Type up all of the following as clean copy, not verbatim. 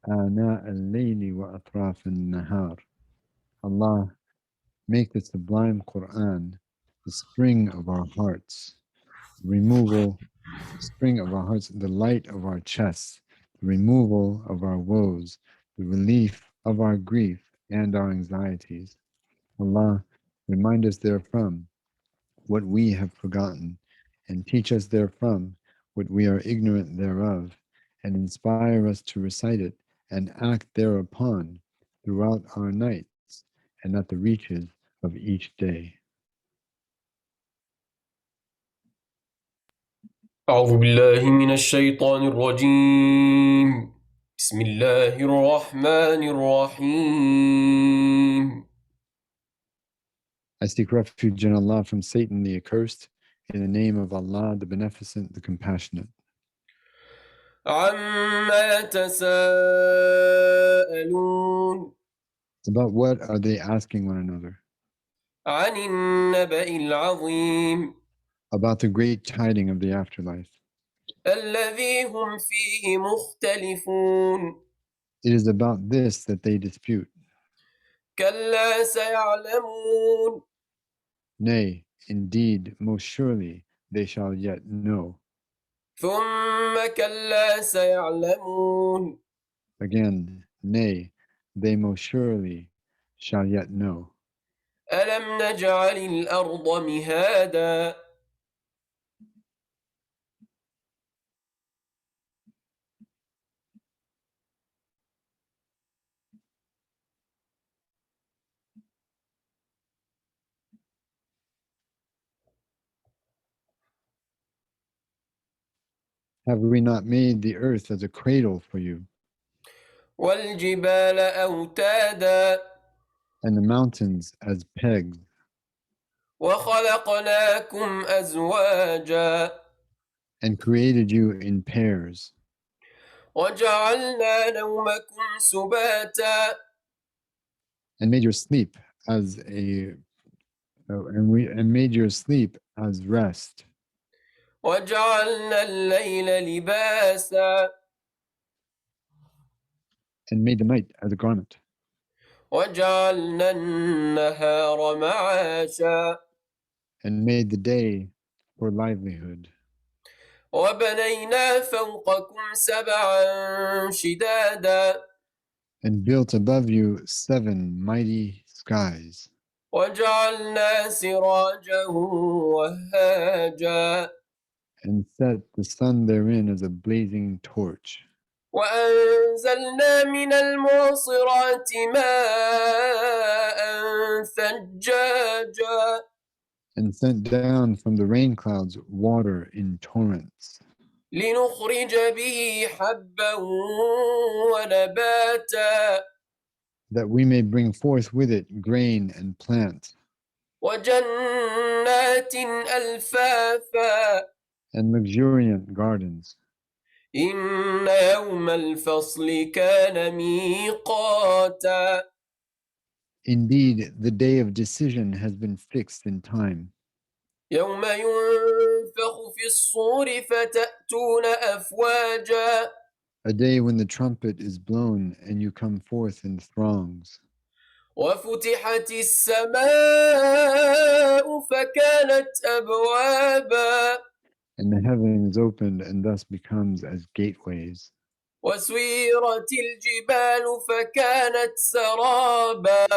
آناء الليل وأطراف النهار. Allah, make the sublime Quran the spring of our hearts, the removal, spring of our hearts, the light of our chests, the removal of our woes, the relief of our grief and our anxieties. Allah, remind us therefrom what we have forgotten, and teach us therefrom what we are ignorant thereof, and inspire us to recite it and act thereupon throughout our nights and at the reaches of each day. أعوذ بالله من الشيطان الرجيم بسم الله الرحمن الرحيم I seek refuge in Allah from Satan the accursed, in the name of Allah the Beneficent, the Compassionate. عما يتساءلون About what are they asking one another? عن النبأ العظيم About the great tiding of the afterlife. الذي هم فيه مختلفون It is about this that they dispute. كلا سيعلمون Nay, indeed, most surely they shall yet know. ثم كلا سيعلمون Again, nay, they most surely shall yet know. ألم نجعل الأرض مهادا Have we not made the earth as a cradle for you, والجبال أوتادا and the mountains as pegs, وخلقناكم أزواجا and created you in pairs, وجعلنا نومكم سباتا and made your sleep as and made your sleep as rest, وجعلنا الليل لباسا and made the night as a garment, وجعلنا النهار معاشا and made the day for livelihood, وبنينا فوقكم سبعا شدادا and built above you 7 mighty skies, وجعلنا سراجا وهاجا and set the sun therein as a blazing torch, وأنزلنا من المعصرات ماء ثجاجا and sent down from the rain clouds water in torrents, لنخرج به حبا ونباتا that we may bring forth with it grain and plant, وجنات ألفافا and luxuriant gardens. إن يوم الفصل كان ميقاتا Indeed, the day of decision has been fixed in time, يوم ينفخ في الصور فتأتون أفواجا a day when the trumpet is blown and you come forth in throngs, وفتحت السماء فكانت أبوابا and the heaven is opened and thus becomes as gateways, وسيرت الجبال فكانت سرابا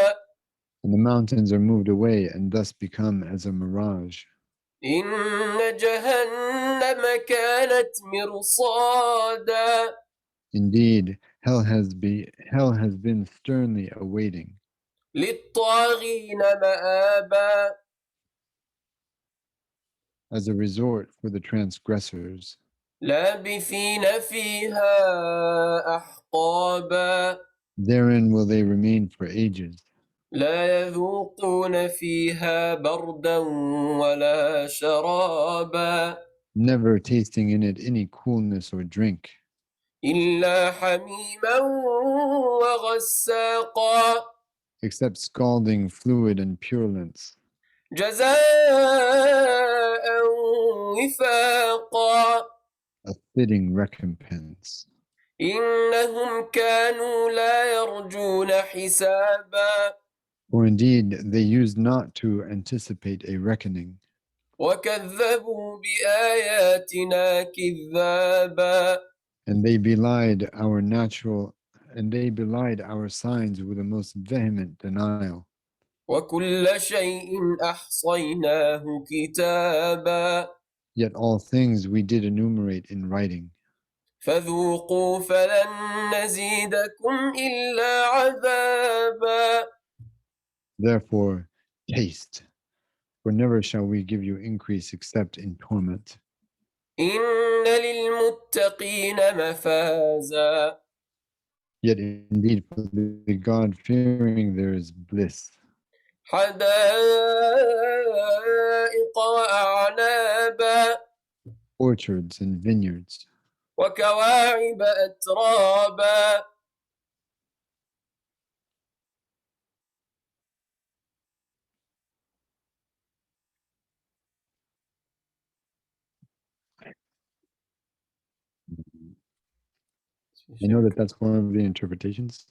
and the mountains are moved away and thus become as a mirage. إن جهنم كانت مرصادا Indeed, hell has been sternly awaiting للطاغين مآبا as a resort for the transgressors, لابثين فيها أحقابا therein will they remain for ages, لا يذوقون فيها بردا ولا شرابا never tasting in it any coolness or drink, إلا حميما وغساقا except scalding fluid and purulence, جزاء وفاقا a fitting recompense. إنهم كانوا لا يرجون حسابا For indeed, they used not to anticipate a reckoning, وكذبوا بآياتنا كذابا and they belied our signs with the most vehement denial. وكل شيء أحصيناه كتابا Yet all things we did enumerate in writing. فذوقوا فلن نزيدكم إلا عذابا Therefore, taste, for never shall we give you increase except in torment. إن للمتقين مفازا Yet indeed, for the God-fearing there is bliss, حدائق وأعنابا orchards and vineyards, وكواعب أترابا I know that that's one of the interpretations.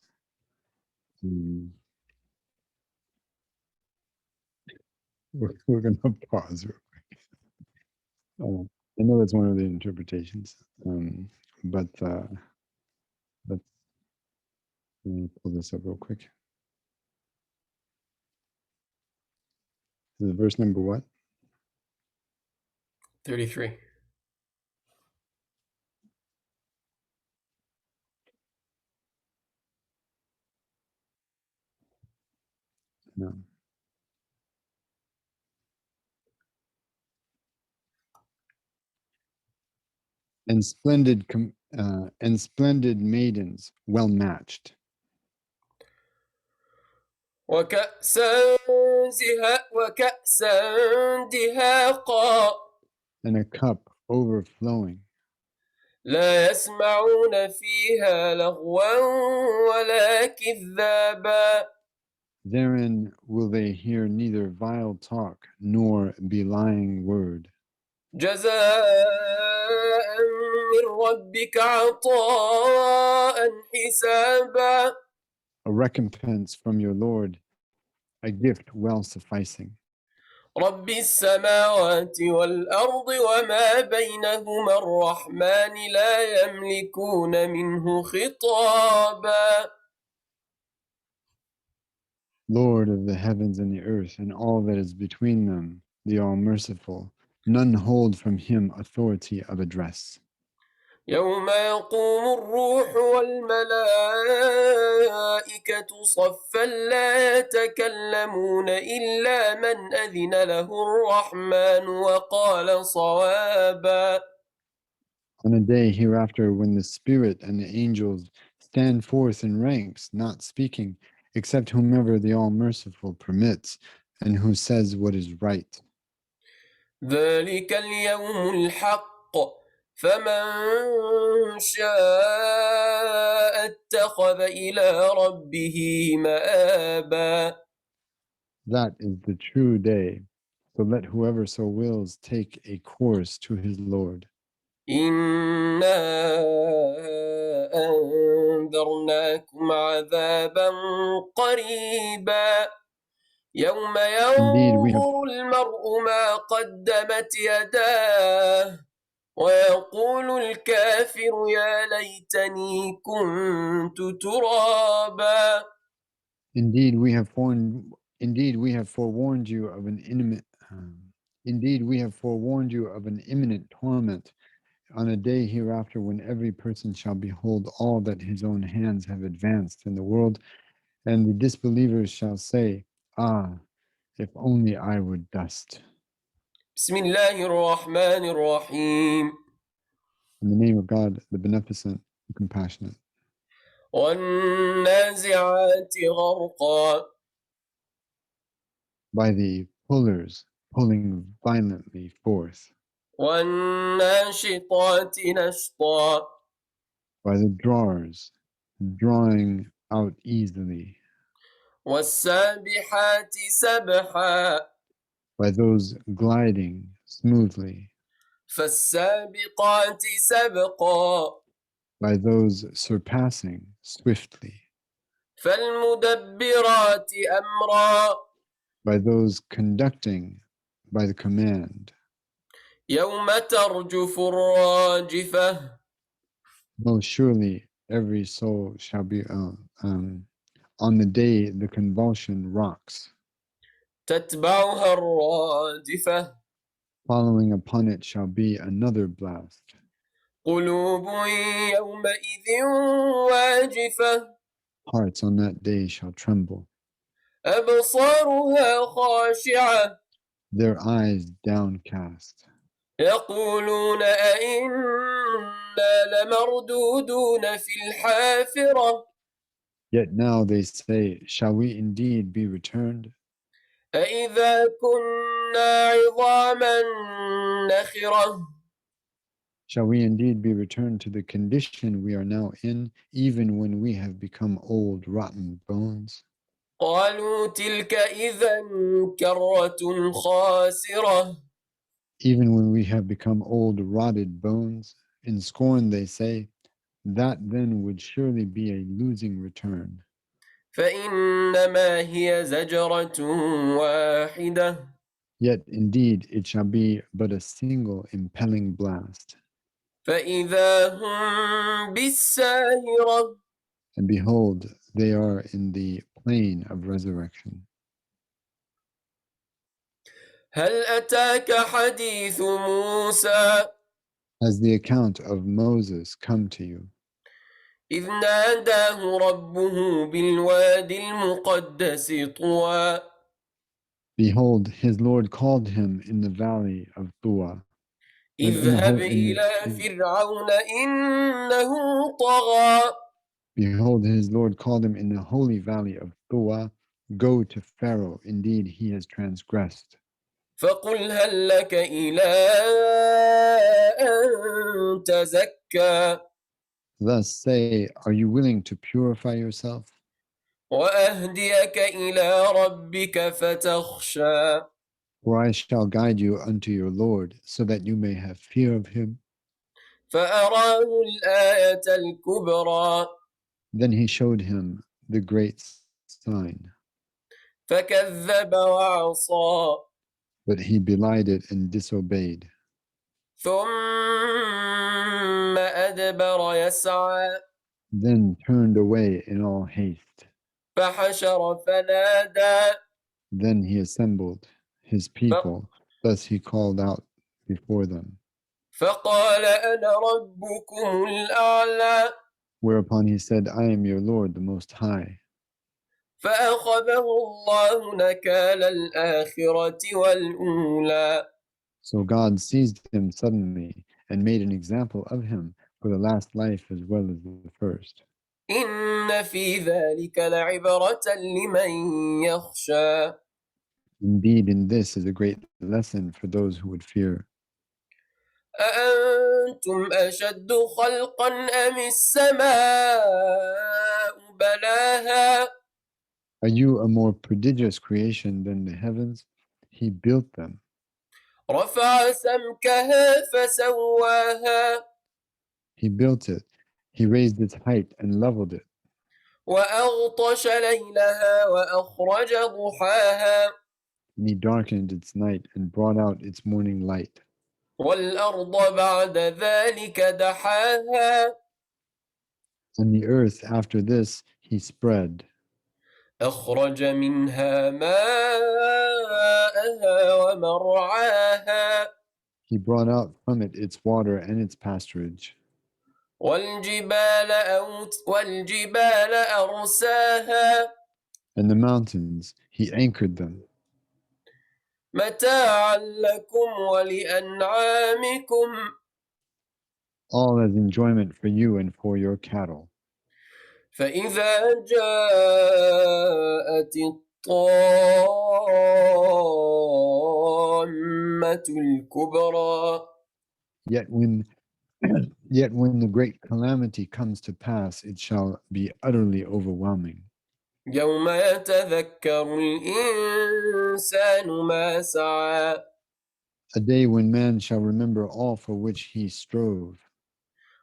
We're going to pause real quick. I know that's one of the interpretations, but let me pull this up real quick. This is verse number what? 33. No. And splendid maidens, well matched. وكأسا دهاقا And a cup overflowing. لا يسمعون فيها لغوا ولا كذابا Therein will they hear neither vile talk nor belying word. جزاء من ربك عطاء حسابا A recompense from your Lord, a gift well sufficing. رب السماوات والأرض وما بينهما الرحمن لا يملكون منه خطابا Lord of the heavens and the earth and all that is between them, the all-merciful, none hold from him authority of address. يوم يقوم الروح والملائكة صفا لا يتكلمون إلا من أذن له الرحمن وقال صوابا On a day hereafter when the Spirit and the angels stand forth in ranks, not speaking, except whomever the all-merciful permits, and who says what is right. ذلك اليوم الحق فمن شاء اتخذ إلى ربه مآبا That is the true day. So let whoever so wills take a course to his Lord. إنا أنذرناكم عذابا قريبا يوم ينظر المرء ما قدمت يداه ويقول الكافر يا ليتني كنت ترابا Indeed, we have forewarned you of an imminent torment on a day hereafter when every person shall behold all that his own hands have advanced in the world, and the disbelievers shall say, Ah, if only I were dust. بسم الله الرحمن الرحيم In the name of God, the Beneficent, the Compassionate. والنازعات غرقا By the pullers pulling violently forth, والناشطات نشطا by the drawers drawing out easily, والسابحات سبحا by those gliding smoothly, فالسابقات سبقا by those surpassing swiftly, فالمدبرات أمرا by those conducting by the command. يوم ترجف الراجفة Most surely every soul shall be on the day the convulsion rocks. تتبعها الرادفة Following upon it shall be another blast. قلوب يومئذ واجفة Hearts on that day shall tremble, أبصارها خاشعة their eyes downcast. يقولون أئنا لمردودون في الحافرة Yet now they say, shall we indeed be returned? أئذا كنا عظاما نخرة Shall we indeed be returned to the condition we are now in, even when we have become old, rotten bones? قالوا تلك إذا كرة خاسرة Even when we have become old, rotted bones? In scorn they say, that then would surely be a losing return. فإنما هي زجرة واحدة Yet indeed it shall be but a single impelling blast. فإذا هم بالساهرة And behold, they are in the plain of resurrection. هل أتاك حديث موسى Has the account of Moses come to you? إذ ناداه ربه بالوادي المقدس طوى Behold, his Lord called him in the valley of Tuwa. اذهب إلى فرعون إنه طغى Behold, his Lord called him in the holy valley of Tuwa. Go to Pharaoh, indeed he has transgressed. فقل هل لك إلى أن تزكى Thus say, are you willing to purify yourself? وأهديك إلى ربك فتخشى For I shall guide you unto your Lord, so that you may have fear of him. فأراه الآية الكبرى Then he showed him the great sign, فكذب وعصى but he belied it and disobeyed. ثم أدبر يسعى Then turned away in all haste. فحشر فنادى Then he assembled his people, thus he called out before them. فقال أنا ربكم الأعلى Whereupon he said, I am your Lord, the Most High. فأخذه الله نكال الآخرة والأولى So God seized him suddenly and made an example of him for the last life as well as the first. إن في ذلك لعبرة لمن يخشى Indeed, in this is a great lesson for those who would fear. أأنتم أشد خلقا أم السماء بناها Are you a more prodigious creation than the heavens? He built them. رفع سمكها فسواها He built it. He raised its height and leveled it. وأغطش ليلها وأخرج ضحاها And he darkened its night and brought out its morning light. والأرض بعد ذلك دحاها And the earth after this he spread. أخرج منها ماءها ومرعاها He brought out from it its water and its pasturage. والجبال أرساها And the mountains he anchored them, متاعا لكم ولأنعامكم all as enjoyment for you and for your cattle. فإذا جاءت الطامة الكبرى Yet when the great calamity comes to pass, it shall be utterly overwhelming. يوم يتذكر الإنسان ما سعى A day when man shall remember all for which he strove,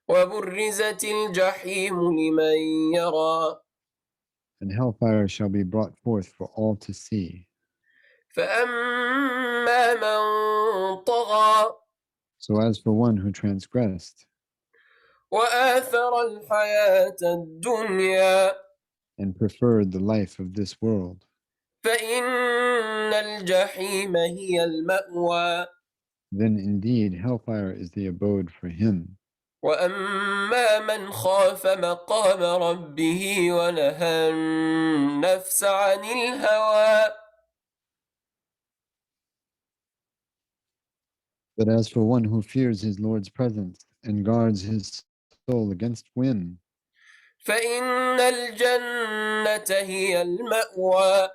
وبرزت الجحيم لمن يرى And hellfire shall be brought forth for all to see. فأما من طغى So as for one who transgressed وآثر الحياة الدنيا and preferred the life of this world, فإن الجحيم هي المأوى then indeed hellfire is the abode for him. وأما من خاف مقام ربه ونهى النفس عن الهوى But as for one who fears his Lord's presence and guards his soul against whim, فإن الجنة هي المأوى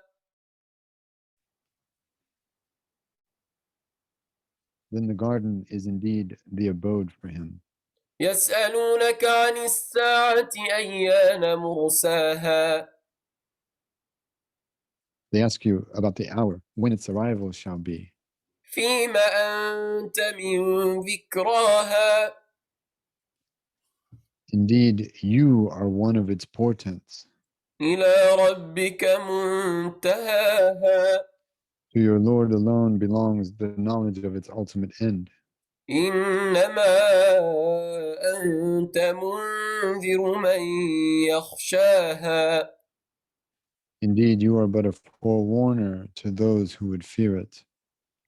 then the garden is indeed the abode for him. يسألونك عن الساعة أيان مرساها They ask you about the hour, when its arrival shall be. فيما أنت من ذكراها Indeed, you are one of its portents. إلى ربك منتهاها To your Lord alone belongs the knowledge of its ultimate end. إنما أنت منذر من يخشاها Indeed, you are but a forewarner to those who would fear it.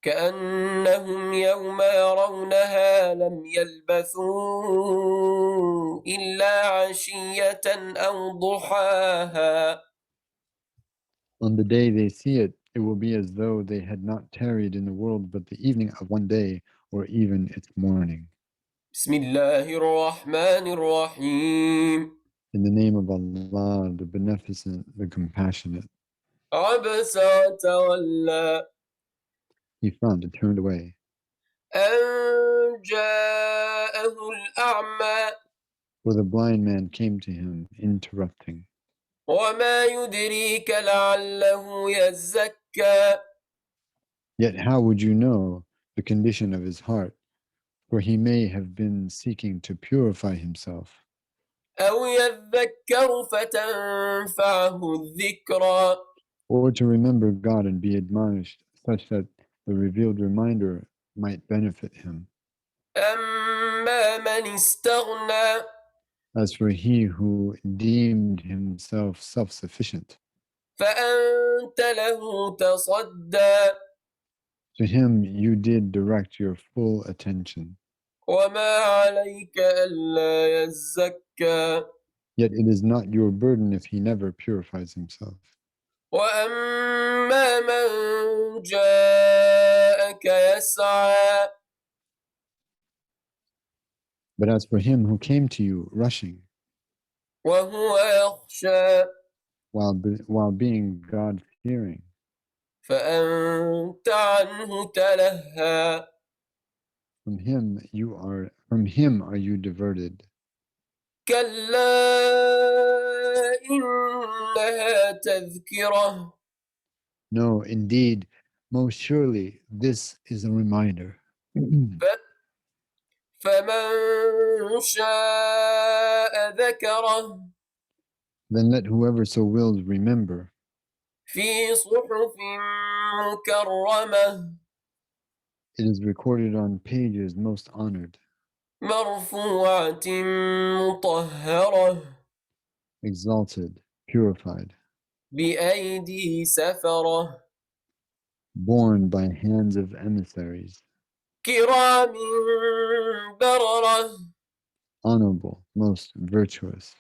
كأنهم يوم يرونها لم يلبثوا إلا عشية أو ضحاها On the day they see it, it will be as though they had not tarried in the world but the evening of one day, or even its morning. بسم الله الرحمن الرحيم In the name of Allah, the Beneficent, the Compassionate. عبس وتولى He frowned and turned away, أن جاءه الأعمى for the blind man came to him, interrupting. وما يدريك لعله يزكى Yet how would you know the condition of his heart? For he may have been seeking to purify himself, أو يذكر فتنفعه الذكرى or to remember God and be admonished, such that the revealed reminder might benefit him. أما من استغنى As for he who deemed himself self-sufficient, فأنت له تصدى to him you did direct your full attention. وما عليك ألا يزكى Yet it is not your burden if he never purifies himself. وأما من جاءك يسعى But as for him who came to you rushing, وهو يخشى while being God-fearing, فأنت عنه تلهى from him are you diverted. كلا إنها تذكرة No, indeed, most surely this is a reminder. فمن شاء ذكره Then let whoever so wills remember في صحف مكرمة it is recorded on pages most honored, مرفوعة مطهرة exalted, purified, بأيدي سفرة borne by hands of emissaries, كرام بررة honorable, most virtuous.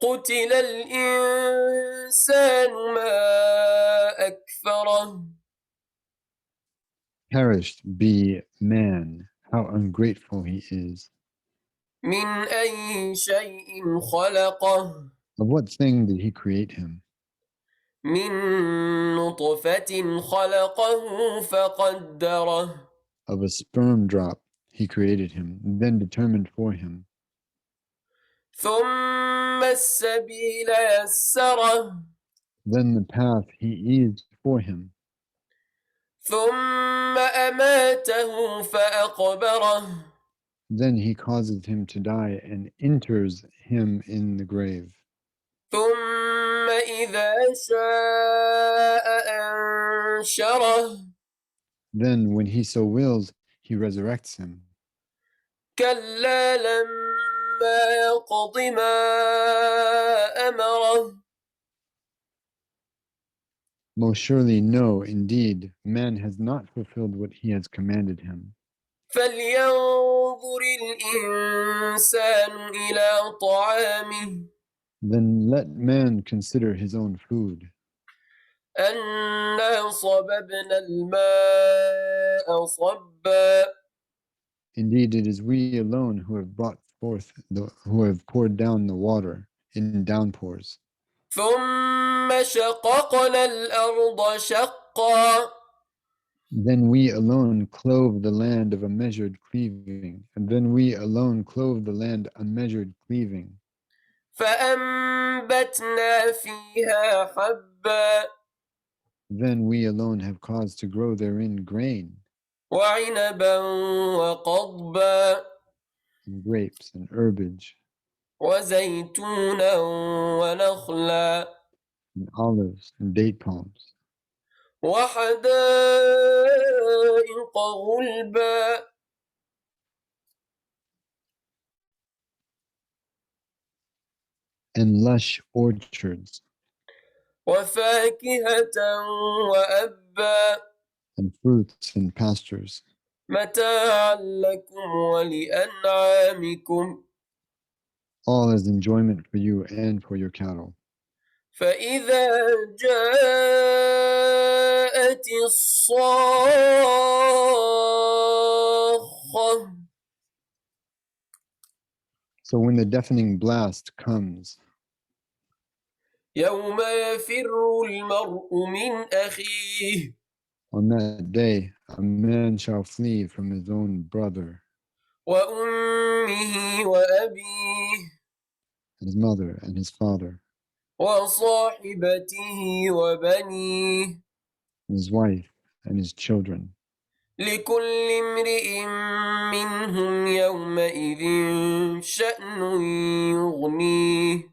قتل الإنسان ما أكفره Perished be man, how ungrateful he is. من أي شيء خلقه Of what thing did he create him? من نطفة خلقه فقدره Of a sperm drop he created him, then determined for him. ثم السبيل يسره Then the path he eased for him. ثم أماته فأقبره Then he causes him to die and enters him in the grave. ثم إذا شاء أنشره Then, when he so wills, he resurrects him. كلا لما يقض ما أمره Most surely, no, indeed, man has not fulfilled what he has commanded him. فلينظر الإنسان إلى طعامه Then let man consider his own food. أنا صببنا الماء صبا Indeed, it is we alone who have who have poured down the water in downpours. ثم شققنا الأرض شقا Then we alone clove the land of a measured cleaving, and then we alone clove the land unmeasured cleaving. فأنبتنا فيها حبا Then we alone have caused to grow therein grain, وعنبا وقضبا and grapes, and herbage, وزيتونا ونخلا and olives, and date palms, وحدائق غلبا and lush orchards, وفاكهة وأبا and fruits and pastures, متاعا لكم ولأنعامكم all as enjoyment for you and for your cattle. فإذا جاءت الصاخة So when the deafening blast comes, يوم يفر المرء من أخيه on that day, a man shall flee from his own brother, وأمه وأبيه his mother, and his father, وصاحبته وبنيه and his wife, and his children. لكل امرئ منهم يومئذ شأن يغنيه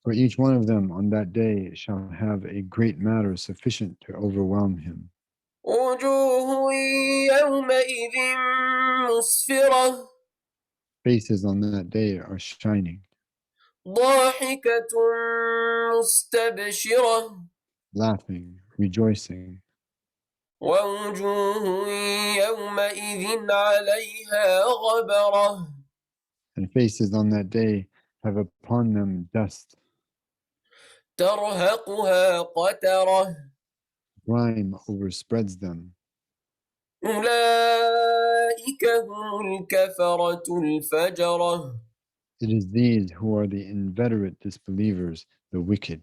For each one of them on that day shall have a great matter sufficient to overwhelm him. وجوه يومئذ مسفرة Faces on that day are shining, ضاحكة مستبشرة laughing, rejoicing, ووجوه يومئذ عليها غبرة and faces on that day have upon them dust, ترهقها قترة grime overspreads them. أولئك هم الكفرة الفجرة It is these who are the inveterate disbelievers, the wicked.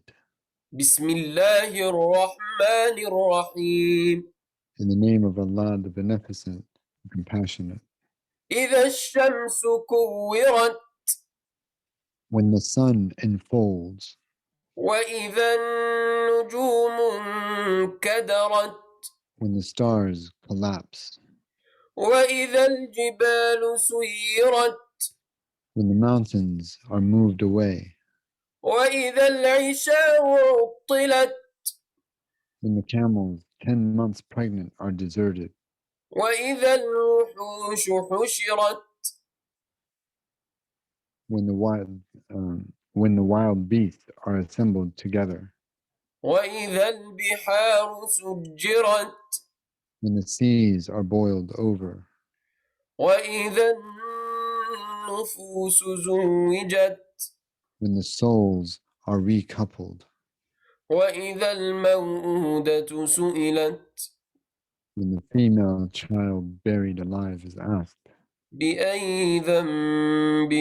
بسم الله الرحمن الرحيم In the name of Allah, the Beneficent, the Compassionate. إذا الشمس كورت When the sun enfolds, وإذا النجوم انكدرت when the stars collapse, وإذا الجبال سيرت when the mountains are moved away, وإذا العشار عطلت when the camels 10 months pregnant are deserted, وإذا الوحوش حشرت when the wild beasts are assembled together, وإذا البحار سجرت when the seas are boiled over, وإذا النفوس زوجت when the souls are recoupled, وإذا الموءودة سئلت when the female child buried alive is asked, بأي ذنب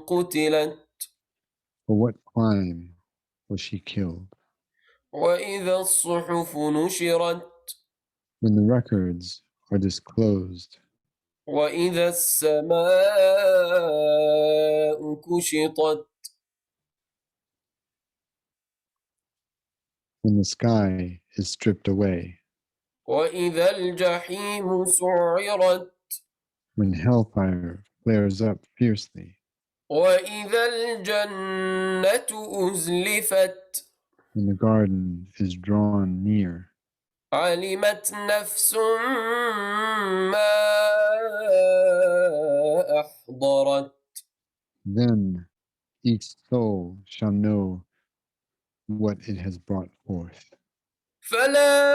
قتلت for what crime was she killed? وإذا الصحف نشرت When the records are disclosed, وإذا السماء كشطت when the sky is stripped away, وإذا الجحيم سعرت when hellfire flares up fiercely, وإذا الجنة أزلفت when the garden is drawn near, علمت نفس ما أحضرت then each soul shall know what it has brought forth. فلا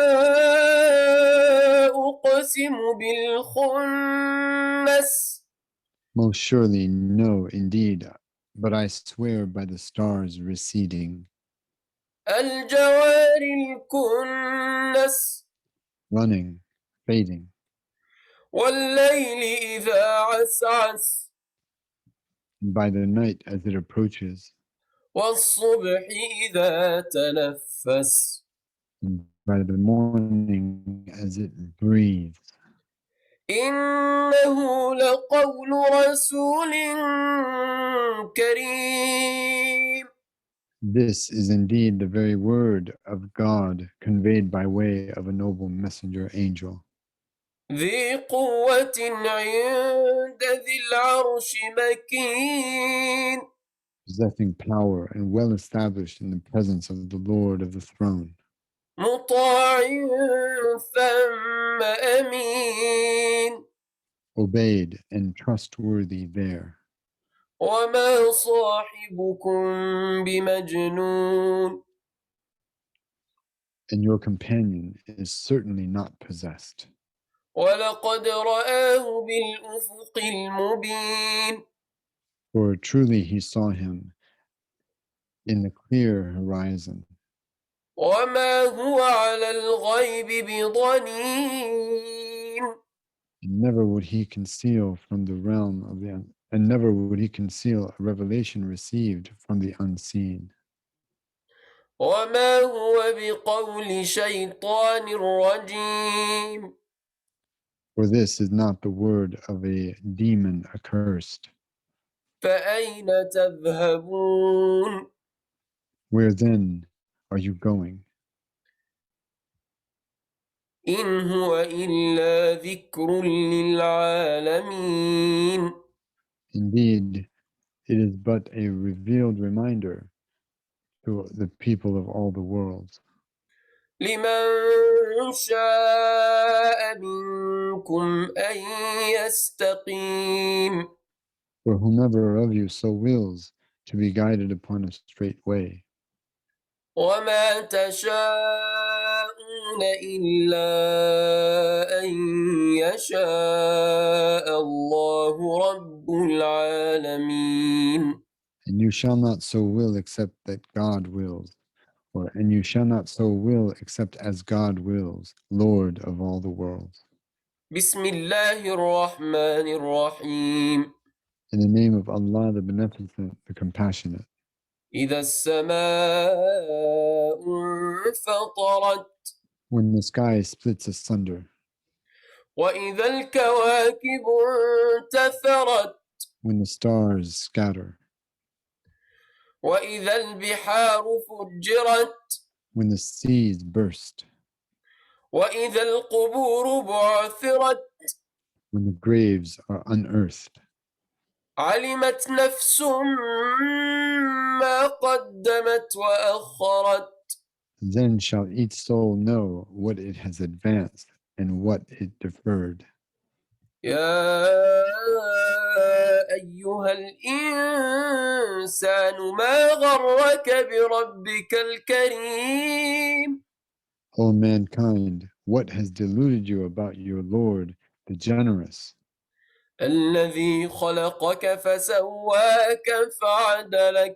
أقسم بالخنس Most surely, no, indeed, but I swear by the stars receding, الجوار الكنس running, fading, والليل إذا عسعس and by the night as it approaches, والصبح إذا تنفس and by the morning as it breathes. إنه لقول رسول كريم This is indeed the very word of God conveyed by way of a noble messenger angel, ذي قوة عند ذي العرش مكين possessing power and well established in the presence of the Lord of the throne, مطاع ثم أمين obeyed and trustworthy there. وما صاحبكم بمجنون And your companion is certainly not possessed. ولقد رآه بالأفق المبين For truly he saw him in the clear horizon, وما هو على الغيب بضنين and never would he conceal from the realm of the and never would he conceal a revelation received from the unseen. وما هو بقول شيطان رجيم For this is not the word of a demon accursed. فأين تذهبون Where then are you going? إن هو إلا ذكر للعالمين Indeed, it is but a revealed reminder to the people of all the worlds. لمن شاء منكم أن يستقيم For whomever of you so wills to be guided upon a straight way. وما تشاءون إلا أن يشاء الله رب العالمين And you shall not so will except that God wills, and you shall not so will except as God wills, Lord of all the worlds. بسم الله الرحمن الرحيم In the name of Allah, the Beneficent, the Compassionate, إذا السماء انفطرت when the sky splits asunder, وإذا الكواكب انتثرت when the stars scatter, وإذا البحار فجرت when the seas burst, وإذا القبور بعثرت when the graves are unearthed, علمت نفس ما قدمت وأخرت then shall each soul know what it has advanced and what it deferred. يا أيها الإنسان ما غرك بربك الكريم O mankind, what has deluded you about your Lord, the Generous, الذي خلقك فسواك فعدلك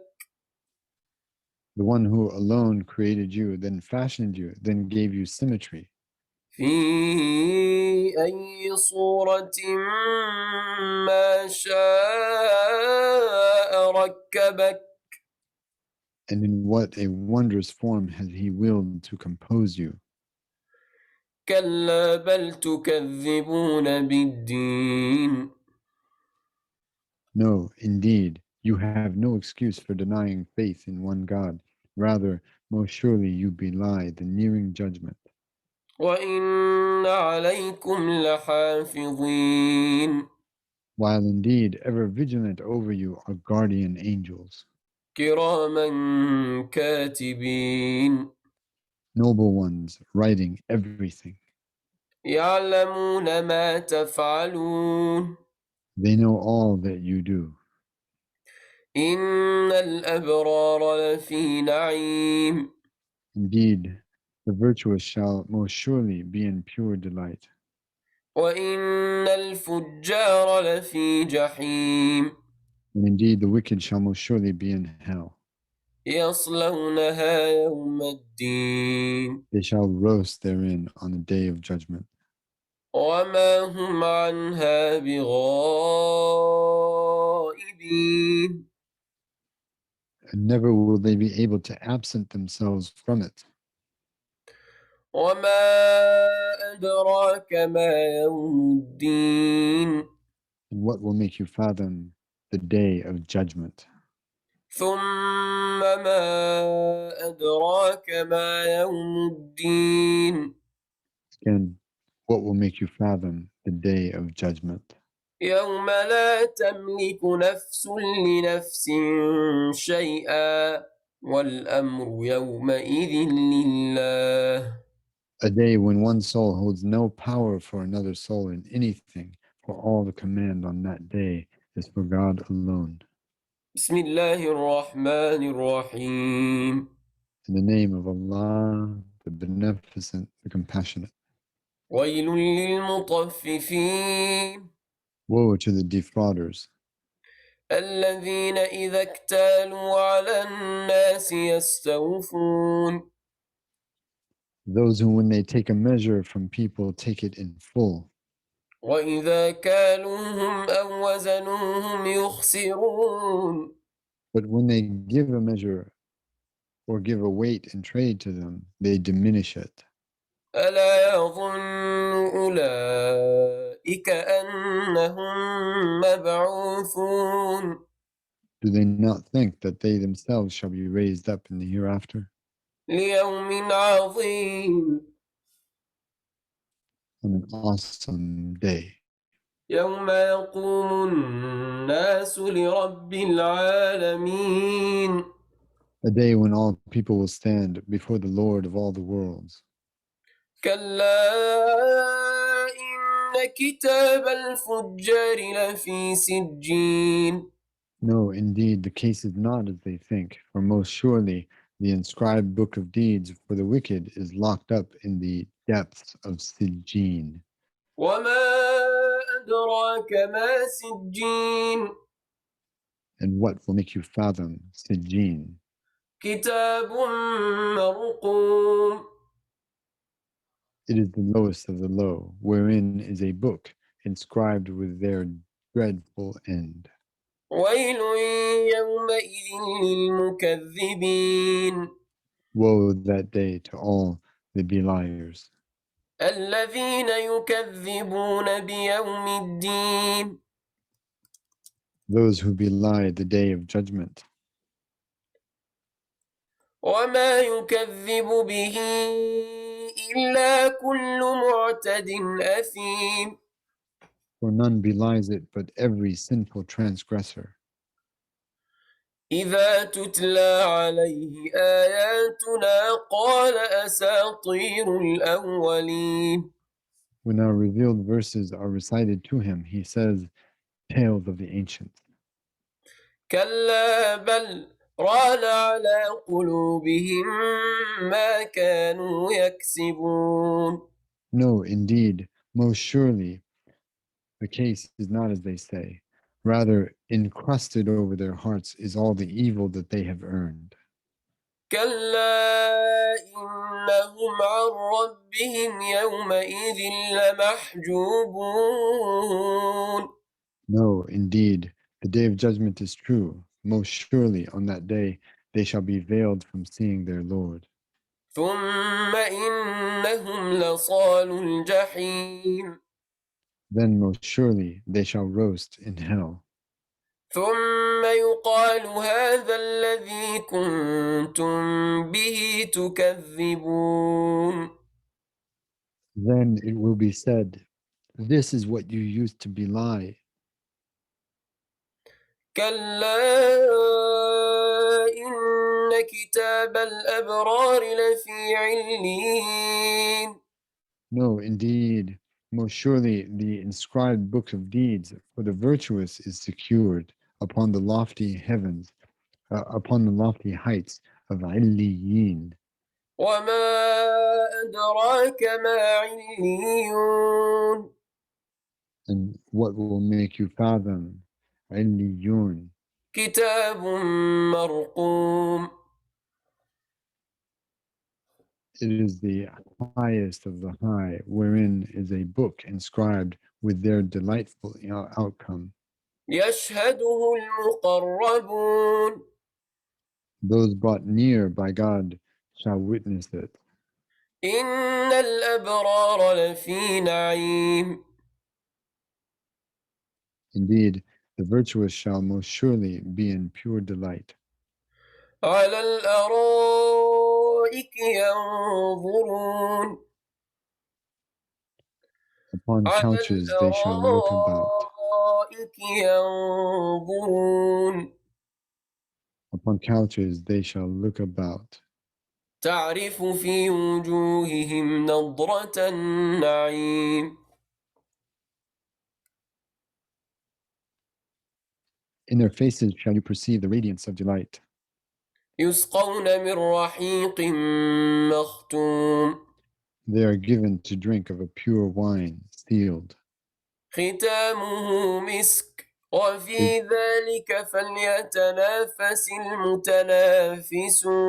the one who alone created you, then fashioned you, then gave you symmetry, في أي صورة ما شاء ركبك and in what a wondrous form has he willed to compose you. كلا بل تكذبون بالدين No, indeed, you have no excuse for denying faith in one God. Rather, most surely you belie the nearing judgment. وإن عليكم لحافظين while indeed ever vigilant over you are guardian angels, كراما كاتبين noble ones, writing everything. يعلمون ما تفعلون They know all that you do. إن الأبرار لفي نعيم Indeed, the virtuous shall most surely be in pure delight, وإن الفجار لفي جحيم and indeed the wicked shall most surely be in hell. يصلونها يوم الدين They shall roast therein on the day of judgment, وما هم عنها بغائبين and never will they be able to absent themselves from it. وما أدراك ما يوم الدين And what will make you fathom the day of judgment? ثم ما أدراك ما يوم الدين Again, what will make you fathom the day of judgment? يوم لا تملك نفس لنفس شيئا والأمر يومئذ لله A day when one soul holds no power for another soul in anything, for all the command on that day is for God alone. بسم الله الرحمن الرحيم In the name of Allah, the Beneficent, the Compassionate. ويل للمطففين Woe to the defrauders, الذين إذا اكتالوا على الناس يستوفون those who, when they take a measure from people, take it in full. وإذا كالوهم أو وزنوهم يخسرون But when they give a measure or give a weight and trade to them, they diminish it. ألا يظن أولئك أنهم مبعوثون Do they not think that they themselves shall be raised up in the hereafter ليوم عظيم on an awesome day? يوم يقوم الناس لرب العالمين A day when all people will stand before the Lord of all the worlds. كلا إن كتاب الفجار لفي سجين No, indeed, the case is not as they think, for most surely the inscribed book of deeds for the wicked is locked up in the depths of Sijjin. وما أدراك ما سجين And what will make you fathom Sijjin? كتاب مرقوم It is the lowest of the low, wherein is a book inscribed with their dreadful end. ويل يومئذ للمكذبين Woe that day to all the beliers, الذين يكذبون بيوم الدين those who belie the day of judgment. وما يكذب به إلا كل معتد أثيم For none belies it but every sinful transgressor. إذا تتلى عليه آياتنا قال أساطير الأولين When our revealed verses are recited to him, he says, Tales of the ancients. كلا بل ران على قلوبهم ما كانوا يكسبون No, indeed, most surely the case is not as they say. Rather, encrusted over their hearts is all the evil that they have earned. كلا إنهم عن ربهم يومئذ لمحجوبون No, indeed, the day of judgment is true. Most surely on that day they shall be veiled from seeing their Lord. ثم إنهم لصالوا الجحيم Then most surely they shall roast in hell. ثم يقال هذا الذي كنتم به تكذبون Then it will be said, This is what you used to belie. كلا إن كتاب الأبرار لفي عليين. No, indeed, most surely the inscribed book of deeds for the virtuous is secured upon the lofty heavens, upon the lofty heights of Illiyin. وما أدراك ما عليون. And what will make you fathom Illiyun? كتاب مرقوم. It is the highest of the high, wherein is a book inscribed with their delightful outcome. يشهده المقربون. Those brought near by God shall witness it. إن الأبرار لفي نعيم. Indeed, the virtuous shall most surely be in pure delight. على الأرائك ينظرون. Upon على couches they shall look about. الأرائك ينظرون. Upon couches they shall look about. تعرف في وجوههم نضرة النعيم. In their faces shall you perceive the radiance of delight. يسقون من رحيق مختوم. They are given to drink of a pure wine, sealed. ختامه مسك وفي ذلك فليتنافس المتنافسون.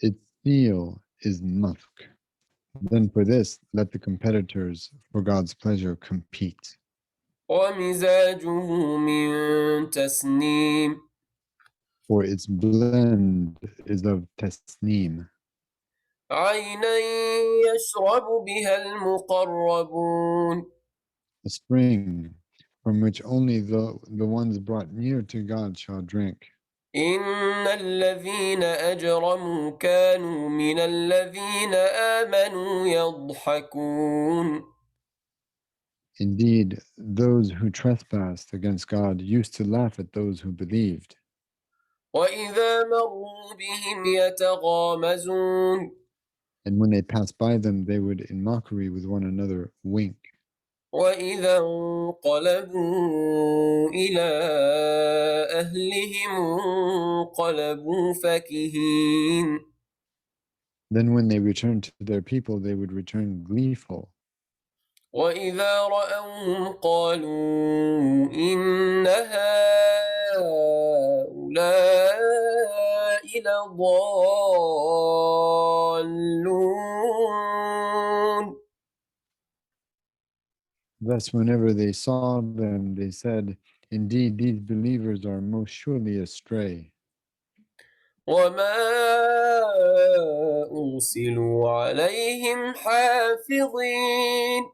Its seal is musk. Then for this, let the competitors for God's pleasure compete. ومزاجه من تسنيم. For its blend is of tasneem, عينا يشرب بها المقربون. a spring from which only the ones brought near to God shall drink. إن الذين أجرموا كانوا من الذين آمنوا يضحكون. Indeed, those who trespassed against God used to laugh at those who believed. وإذا مروا بهم يتغامزون. And when they passed by them, they would, in mockery with one another, wink. وإذا انقلبوا إلى أهلهم انقلبوا فكهين. Then when they returned to their people, they would return gleeful. وإذا رأوهم قالوا إن هؤلاء لضالون. Thus, whenever they saw them, they said, indeed, these believers are most surely astray. وما أرسلوا عليهم حافظين.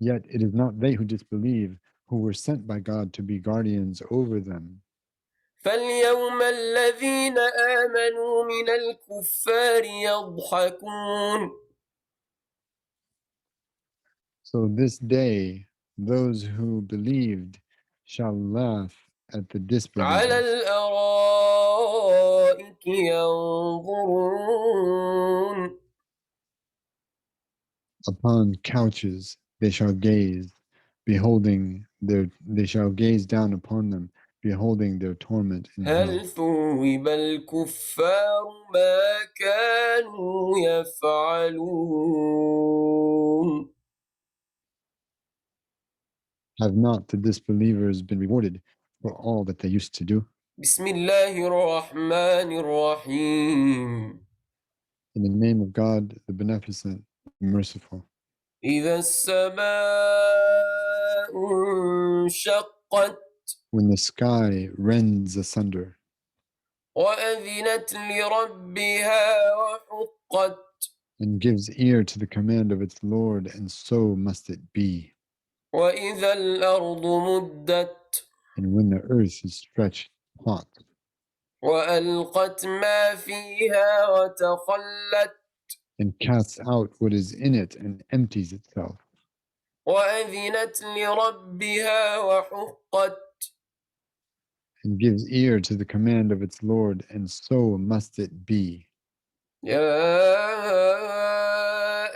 Yet it is not they who disbelieve, who were sent by God to be guardians over them. فاليوم الذين آمنوا من الكفار يضحكون. So this day, those who believed shall laugh at the على disbelievers. الأرائك ينظرون. Upon couches they shall gaze, they shall gaze down upon them, beholding their torment in hell. هل ثوب الكفار ما كانوا يفعلون. Have not the disbelievers been rewarded for all that they used to do? بسم الله الرحمن الرحيم. In the name of God, the Beneficent, the Merciful. إذا السماء انشقت. When the sky rends asunder وأذنت لربها وحقت. and gives ear to the command of its Lord, and so must it be. وإذا الأرض مدت. And when the earth is stretched taut وألقت ما فيها وتخلت. and casts out what is in it and empties itself. وأذنت لربها وحقت and gives ear to the command of its Lord, and so must it be. يا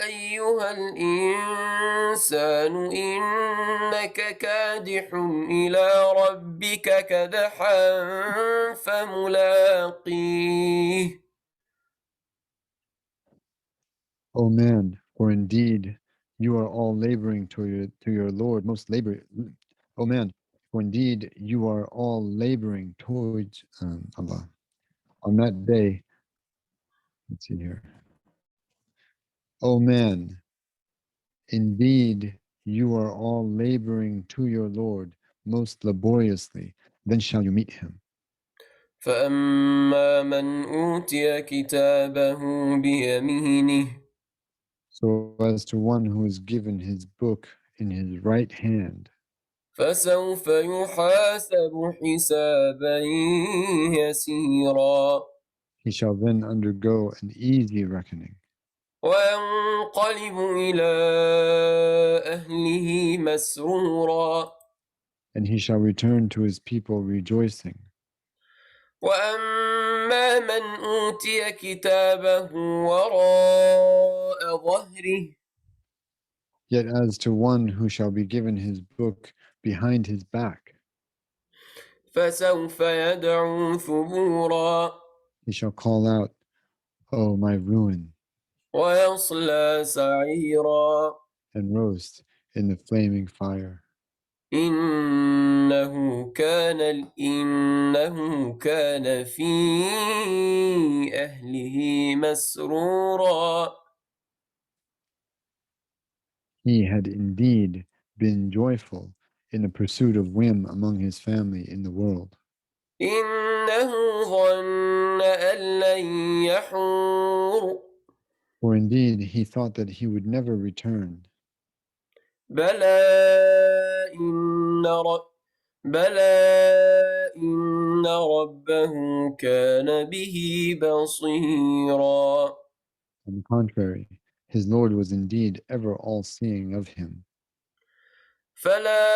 أيها الإنسان إنك كادح إلى ربك كدحا فملاقيه O man, for indeed you are all laboring to your Lord, most labor. O man, for indeed you are all laboring towards Allah. On that day, let's see here. O man, indeed you are all laboring to your Lord most laboriously, then shall you meet him. فأما من أوتي كتابه بيمينه So as to one who is given his book in his right hand, فسوف يحاسب حسابا يسيرا he shall then undergo an easy reckoning, وينقلب إلى أهله مسرورا and he shall return to his people rejoicing. وأما من أوتي كتابه وراء ظهره Yet as to one who shall be given his book behind his back, فسوف يدعو ثبورا he shall call out, "Oh, my ruin," ويصلى سعيرا and roast in the flaming fire. إنه كان في أهله مسرورا He had indeed been joyful in the pursuit of whim among his family in the world. إنه ظن أن لن يحور For indeed he thought that he would never return. بلى بلى إن ربه كان به بصيرا On the contrary, his Lord was indeed ever all-seeing of him. فلا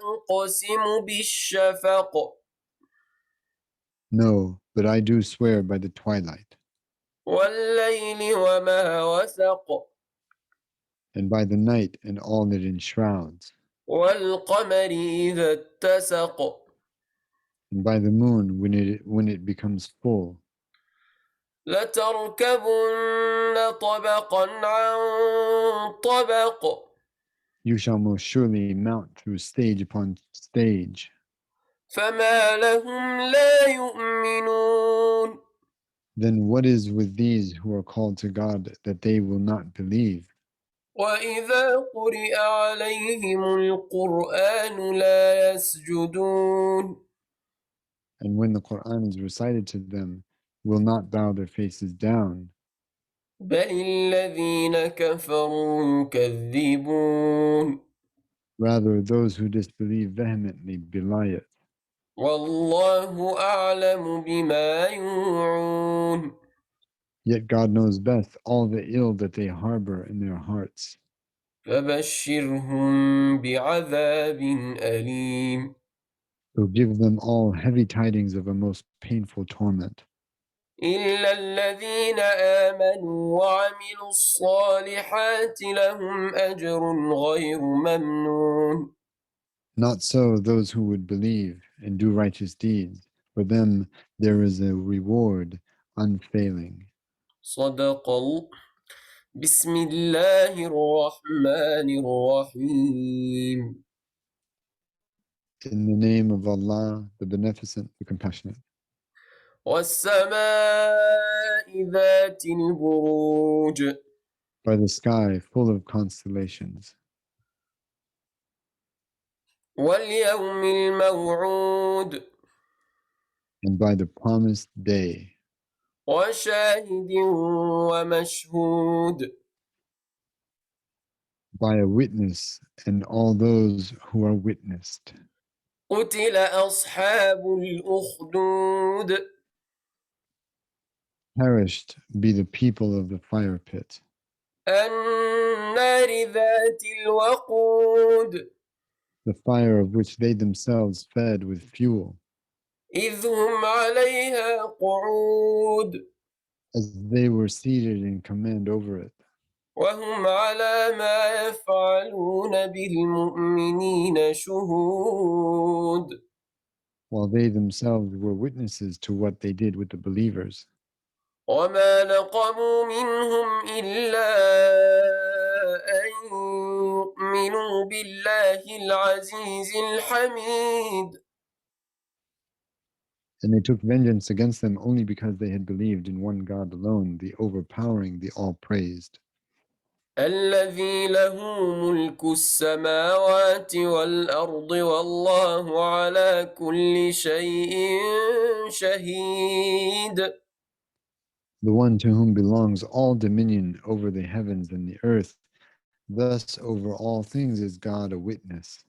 أقسم بالشفق No, but I do swear by the twilight, والليل وما وسق and by the night and all that enshrouds, والقمر إذا اتسق and by the moon when it becomes full. لتركبن طبقا عن طبق You shall most surely mount through stage upon stage. فما لهم لا يؤمنون Then what is with these who are called to God that they will not believe? وإذا قرئ عليهم القرآن لا يسجدون And when the Quran is recited to them, will not bow their faces down. بل الذين كفروا يكذبون Rather, those who disbelieve vehemently belie it. والله أعلم بما يوعون Yet God knows best all the ill that they harbor in their hearts. فبشرهم بعذاب أليم So give them all heavy tidings of a most painful torment. إلا الذين آمنوا وعملوا الصالحات لهم أجر غير ممنون Not so those who would believe and do righteous deeds. For them there is a reward unfailing. صدق الله بسم الله الرحمن الرحيم In the name of Allah, the Beneficent, the Compassionate. والسماء ذات البروج By the sky full of constellations, واليوم الموعود and by the promised day, وشاهد ومشهود by a witness and all those who are witnessed. قتل أصحاب الأخدود Perished be the people of the fire pit. النار النار ذات الوقود the fire of which they themselves fed with fuel, إذ هم عليها قعود as they were seated in command over it, وهم على ما يفعلون بالمؤمنين شهود while they themselves were witnesses to what they did with the believers. وما نقموا منهم إلا أن يؤمنوا بالله العزيز الحميد And they took vengeance against them only because they had believed in one God alone, the overpowering, the all-praised, الذي له ملك السماوات والأرض والله على كل شيء شهيد the one to whom belongs all dominion over the heavens and the earth. Thus, over all things is God a witness.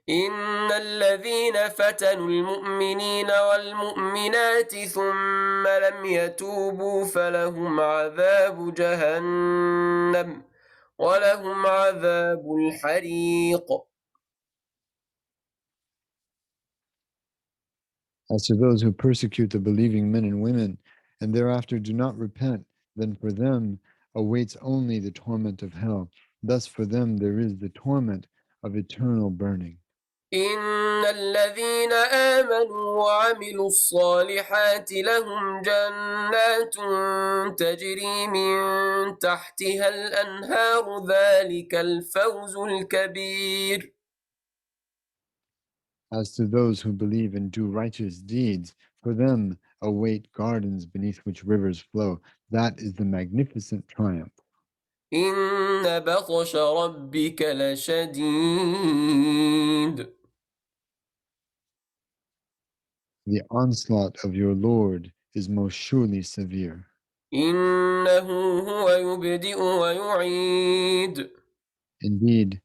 إن الذين فتنوا المؤمنين والمؤمنات ثم لم يتوبوا فلهم عذاب جهنم ولهم عذاب الحريق As to those who persecute the believing men and women, and thereafter do not repent, then for them awaits only the torment of hell. Thus for them there is the torment of eternal burning. إن الذين آمنوا وعملوا الصالحات لهم جنات تجري من تحتها الأنهار ذلك الفوز الكبير As to those who believe and do righteous deeds, for them await gardens beneath which rivers flow. That is the magnificent triumph. إن بطش ربك لشديد The onslaught of your Lord is most surely severe. إنه هو يبدئ ويعيد Indeed,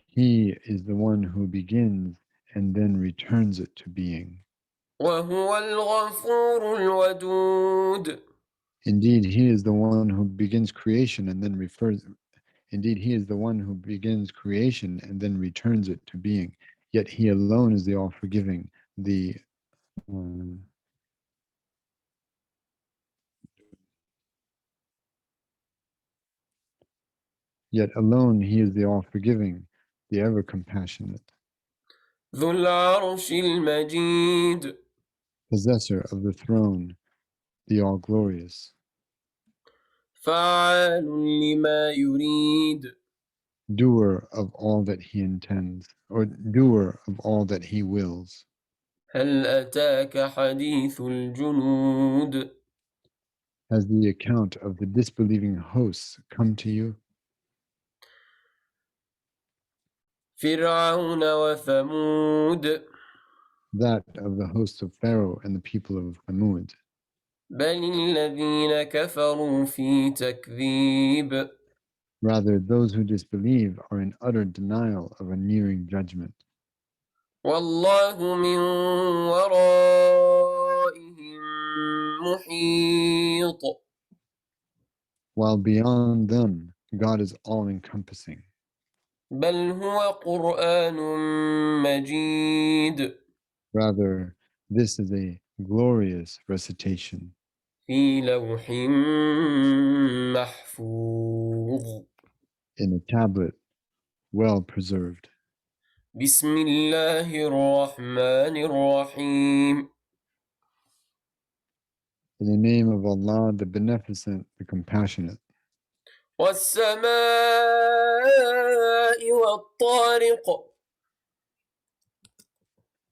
He is the one who begins and then returns it to being. وهو الغفور الودود Indeed, He is the one who begins creation and then refers. Indeed, He is the one who begins creation and then returns it to being. Yet He alone is the all-forgiving, the Yet alone He is the all-forgiving, the ever-compassionate, ذو العرش المجيد possessor of the throne, the all-glorious, فعال لما يريد doer of all that He intends, or doer of all that He wills. هل أتاك حديث الجنود Has the account of the disbelieving hosts come to you? فرعون وثمود That of the hosts of Pharaoh and the people of Thamud. بل الذين كفروا في تكذيب Rather, those who disbelieve are in utter denial of a nearing judgment, والله من ورائهم محيط while beyond them, God is all-encompassing. بل هو قرآن مجيد Rather, this is a glorious recitation في لوح محفوظ in a tablet well preserved. بسم الله الرحمن الرحيم In the name of Allah, the Beneficent, the Compassionate, والسماء والطارق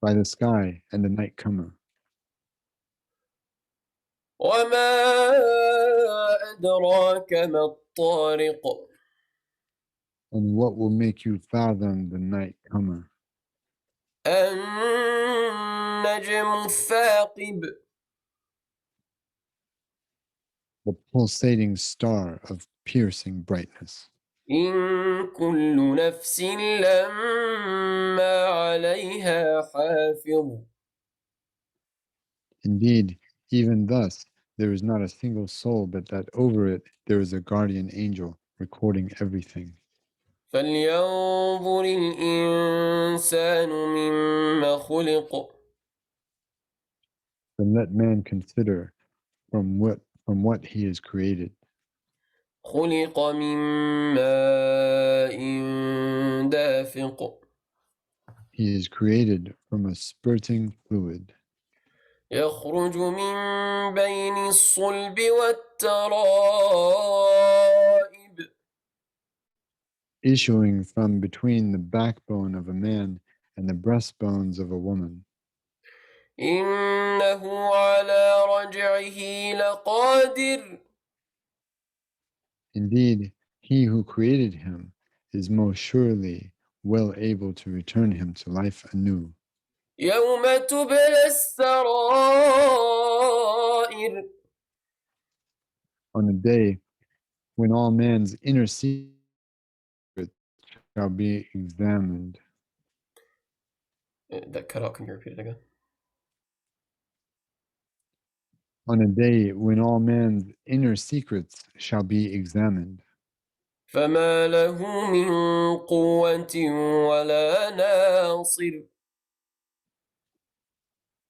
by the sky and the night comer. وما أدراك ما الطارق And what will make you fathom the night comer? النجم الثاقب The pulsating star of piercing brightness. إن كل نفس لما عليها حافظ Indeed, even thus, there is not a single soul but that over it there is a guardian angel. recording everything. فلينظر الإنسان مما خلق Then let man consider from what he is created. خلق من ماء دافق He is created from a spurting fluid, يخرج من بين الصلب والترائب issuing from between the backbone of a man and the breastbones of a woman. إنه على رجعه لقادر Indeed, he who created him is most surely well able to return him to life anew. يوم تبلى السرائر On a day when all man's inner secrets shall be examined. That cut out, can you repeat it again? On a day when all man's inner secrets shall be examined. فما له من قوة ولا ناصر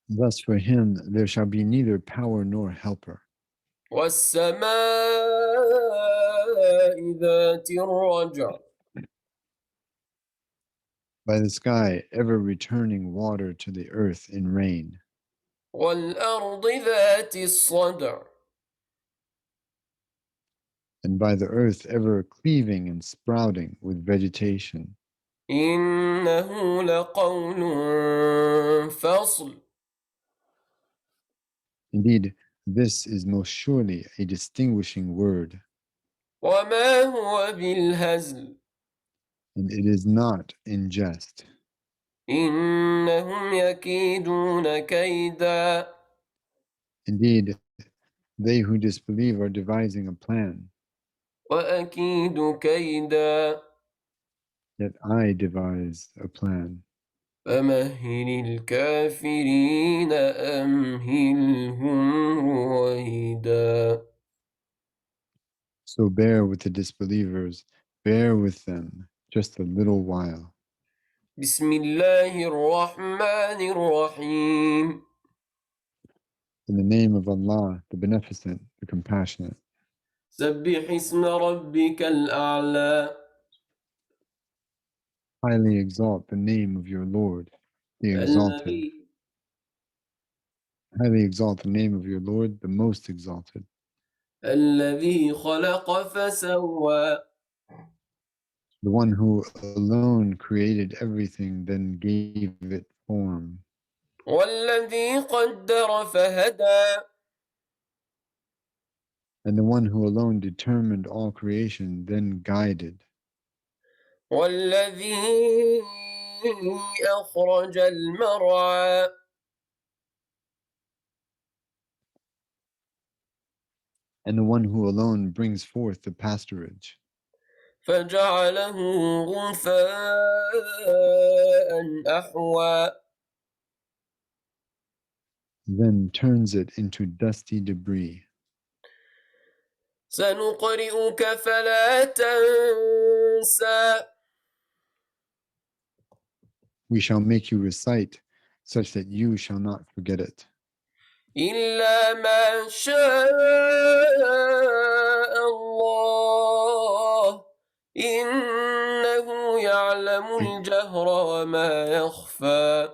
Thus for him there shall be neither power nor helper. والسماء ذات الرجع By the sky, ever returning water to the earth in rain, والأرض ذات الصدع and by the earth ever cleaving and sprouting with vegetation. إنه لقول فصل Indeed, this is most surely a distinguishing word, وما هو بالهزل and it is not in jest. إنهم يكيدون كيدا Indeed, they who disbelieve are devising a plan, وأكيد كيدا yet I devise a plan. فمهل الكافرين أمهلهم رويدا So bear with the disbelievers, bear with them just a little while. بسم الله الرحمن الرحيم In the name of Allah, the Beneficent, the Compassionate. سبح اسم ربك الأعلى Highly exalt the name of your Lord, the Exalted. الذي Highly exalt the name of your Lord, the Most Exalted. الذي خلق فسوى The one who alone created everything, then gave it form. والذي قدر فهدى And the one who alone determined all creation, then guided. والذي أخرج المرعى And the one who alone brings forth the pasturage. فجعله غثاء أحوى Then turns it into dusty debris. سنقرئك فلا تنسى We shall make you recite such that you shall not forget it. إلا ما شاء الله إنه يعلم الجهر وما يخفى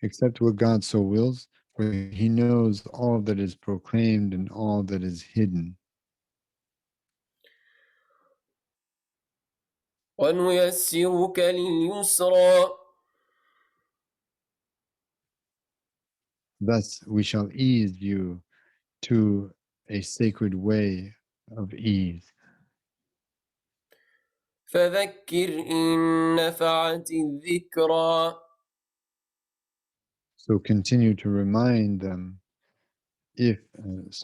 Except what God so wills, for he knows all that is proclaimed and all that is hidden. ونيسرك لليسرى Thus we shall ease you to a sacred way of ease. فذكر إن نفعت الذكرى So continue to remind them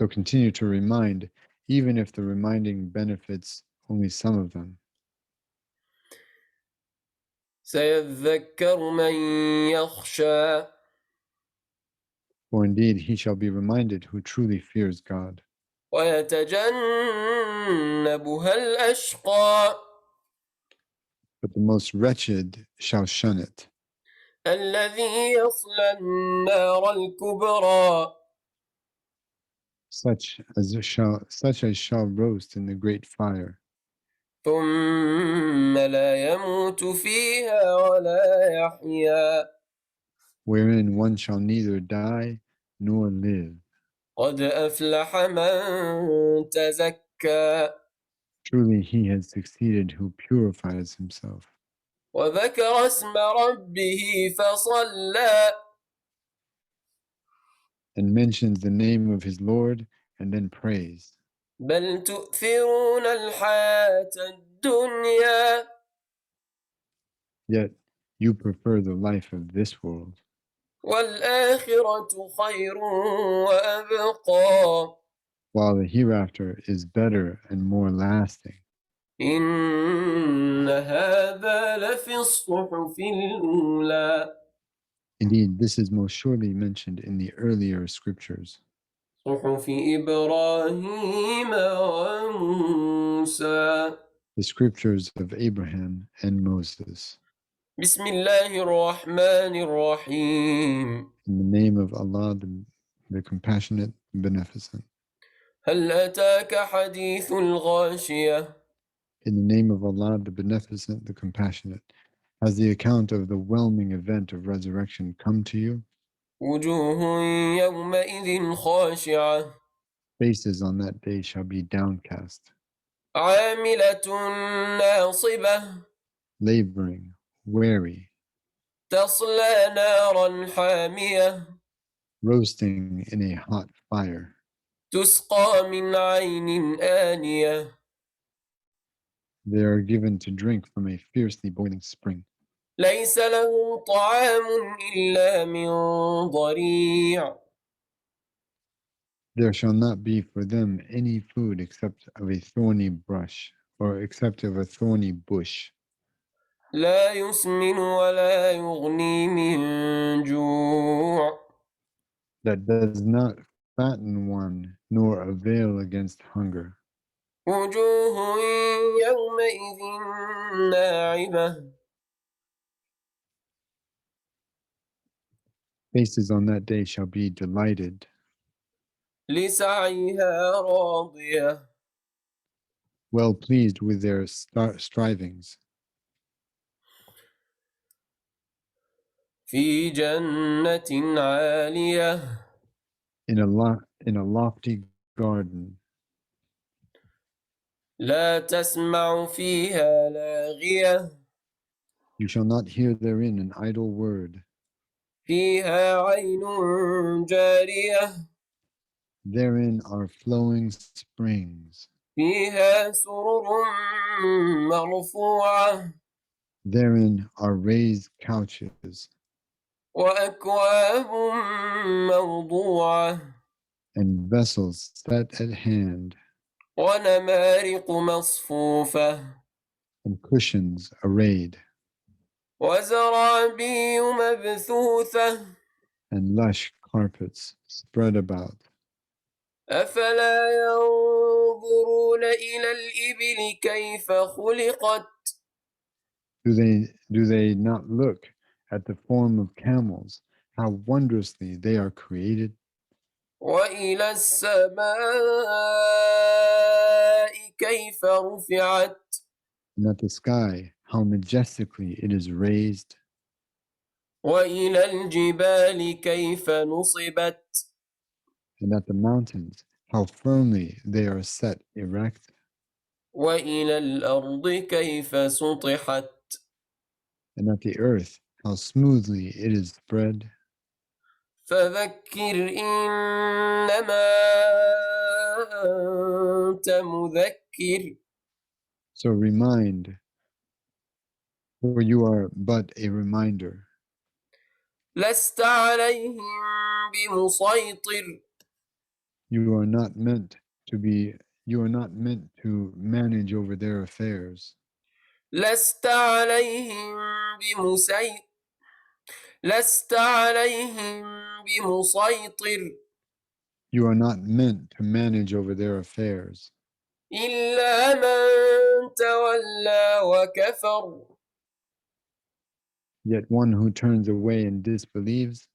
continue to remind, even if the reminding benefits only some of them. سيذكر من يخشى. For indeed he shall be reminded who truly fears God. ويتجنبها الأشقى But the most wretched shall shun it, الذي يصلى النار الكبرى such as shall roast in the great fire, ثم لا يموت فيها ولا يحيا wherein one shall neither die nor live. قد أفلح من تزكى Truly he has succeeded who purifies himself, وذكر اسم ربه فصلى and mentions the name of his Lord, and then prays. بل تؤثرون الحياة الدنيا Yet you prefer the life of this world, والآخرة خير وأبقى while the hereafter is better and more lasting. إن هذا لفي الصحف الأولى Indeed, this is most surely mentioned in the earlier scriptures, صحف إبراهيم وموسى the scriptures of Abraham and Moses. بسم الله الرحمن الرحيم In the name of Allah, the compassionate, beneficent. هل أتاك حديث الغاشية In the name of Allah, the beneficent, the compassionate. Has the account of the whelming event of resurrection come to you? وجوه يومئذ خاشعة Faces on that day shall be downcast, عاملة ناصبة laboring, weary, تصلى نارا حامية roasting in a hot fire. تسقى من عين آنية They are given to drink from a fiercely boiling spring. ليس لهم طعام إلا من ضريع There shall not be for them any food except of a thorny brush, or except of a thorny bush, لا يسمن ولا يغني من جوع that does not fatten one, nor avail against hunger. وجوه يومئذ ناعمة Faces on that day shall be delighted, لسعيها راضية well pleased with their strivings, في جنة عالية in a lofty garden. لا تسمع فيها لاغية You shall not hear therein an idle word. فيها عين جارية Therein are flowing springs. فيها سرر مرفوعة Therein are raised couches وأكواب موضوعة and vessels set at hand ونمارق مصفوفة and cushions arrayed وزرابي مبثوثة and lush carpets spread about. أفلا ينظرون إلى الإبل كيف خلقت Do they not look at the form of camels, how wondrously they are created, وإلى السماء كيف رفعت and at the sky, how majestically it is raised, وإلى الجبال كيف نصبت and at the mountains, how firmly they are set erect, وإلى الأرض كيف سطحت and at the earth, how smoothly it is spread. فذكر إنما أنت مذكر So remind, for you are but a reminder. لست عليهم بمسيطر You are not meant to be, you are not meant to manage over their affairs. لست عليهم لست عليهم بمسيطر You are not meant to manage over their affairs, إلا من تولى وكفر yet one who turns away and disbelieves,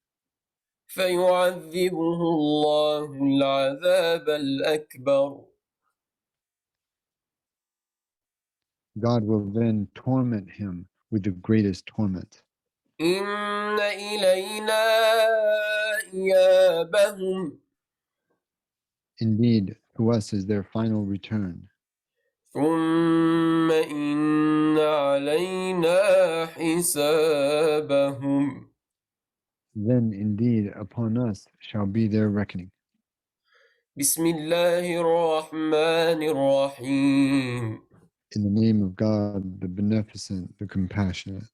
فيعذبه الله العذاب الأكبر God will then torment him with the greatest torment. إن إلينا إيابهم Indeed, to us is their final return. ثم إن علينا حسابهم Then indeed upon us shall be their reckoning. بسم الله الرحمن الرحيم In the name of God, the Beneficent, the Compassionate,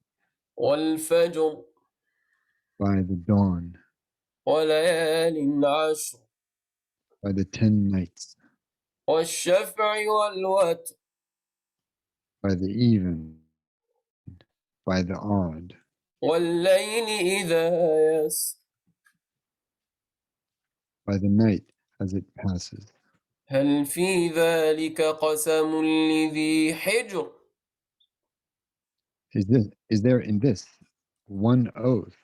والفجر by the dawn, وليال عشر by the 10 nights, والشفع والوتر by the even, by the odd, والليل إذا يسر by the night as it passes. هل في ذلك قسم لذي حجر Is there in this one oath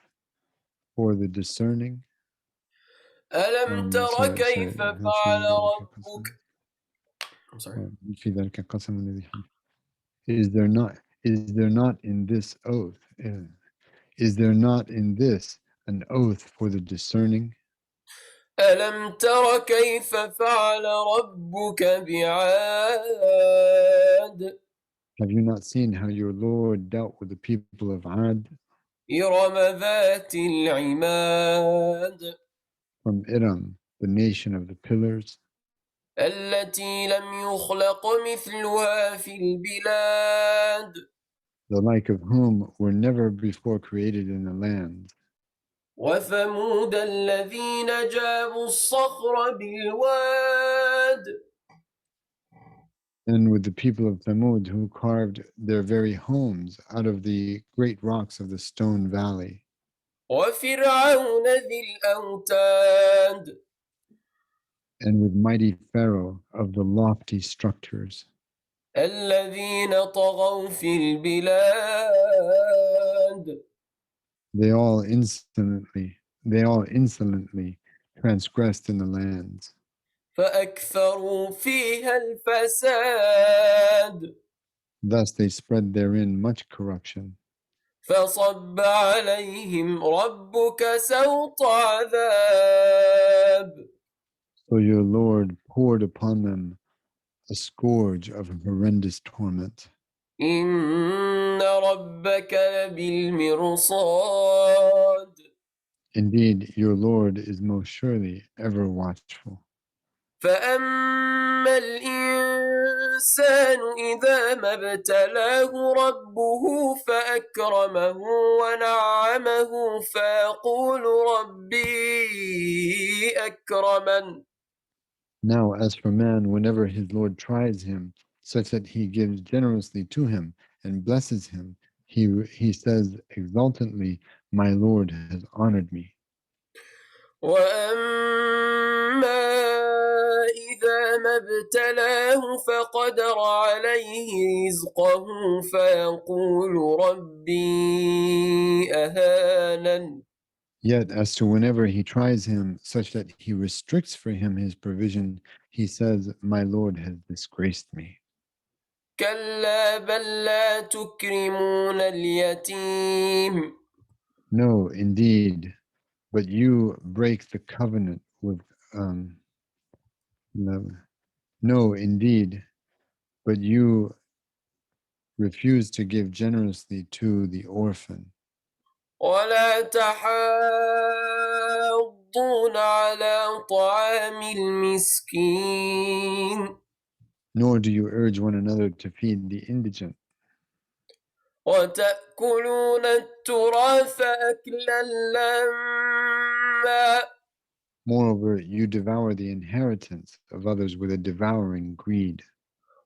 for the discerning? ألم تر كيف فعل ربك I'm sorry. Is there not in this oath? Is there not in this an oath for the discerning? ألم تر كيف فعل ربك بعاد Have you not seen how your Lord dealt with the people of Ad إرم ذات العماد from Iram, the nation of the pillars, التي لم يخلق مثلها في البلاد the like of whom were never before created in the land, وثمود الذين جابوا الصخر بالواد and with the people of Thamud who carved their very homes out of the great rocks of the stone valley, وفرعون ذي الأوتاد and with mighty Pharaoh of the lofty structures. الذين طغوا في البلاد They all insolently transgressed in the lands. فأكثروا فيها الفساد Thus they spread therein much corruption. فصب عليهم ربك سوط عذاب So your Lord poured upon them a scourge of horrendous torment. إن ربك لبالمرصاد Indeed, your Lord is most surely ever watchful. فأما الإنسان إذا ما ابتلاه ربه فأكرمه ونعمه فيقول ربي أكرمن Now, as for man, whenever his Lord tries him, such that he gives generously to him and blesses him, he says exultantly, My Lord has honored me. وأما إذا ما ابتلاه فقدر عليه رزقه فيقول ربي أهانن Yet, as to whenever he tries him, such that he restricts for him his provision, he says, My Lord has disgraced me. كلا بل لا تكرمون اليتيم No, indeed, but you break the covenant with love. No, indeed, but you refuse to give generously to the orphan, ولا تحاضون على طعام المسكين nor do you urge one another to feed the indigent. وتأكلون التراث أكلا لما Moreover, you devour the inheritance of others with a devouring greed,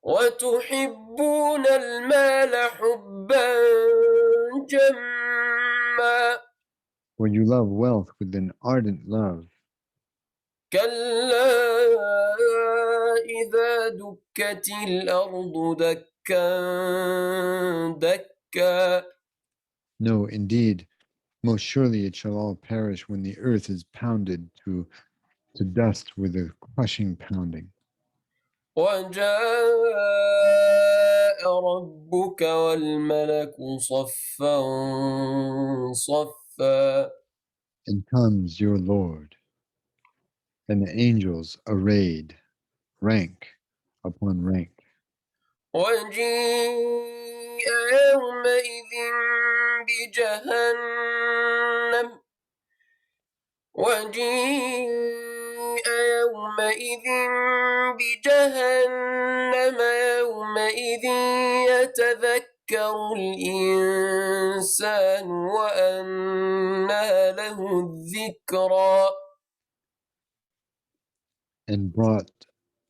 وتحبون المال حبا جما where you love wealth with an ardent love, كلا إذا دكت الأرض دكا دكا. No, indeed, most surely it shall all perish when the earth is pounded to dust with a crushing pounding. وجاء ربك والملك صفا صفا. And comes your Lord, and the angels arrayed, rank upon rank. وجيء يومئذ بجهنم وجيء يومئذ بجهنم يومئذ يتذكر الإنسان وأنى له الذكرى. And brought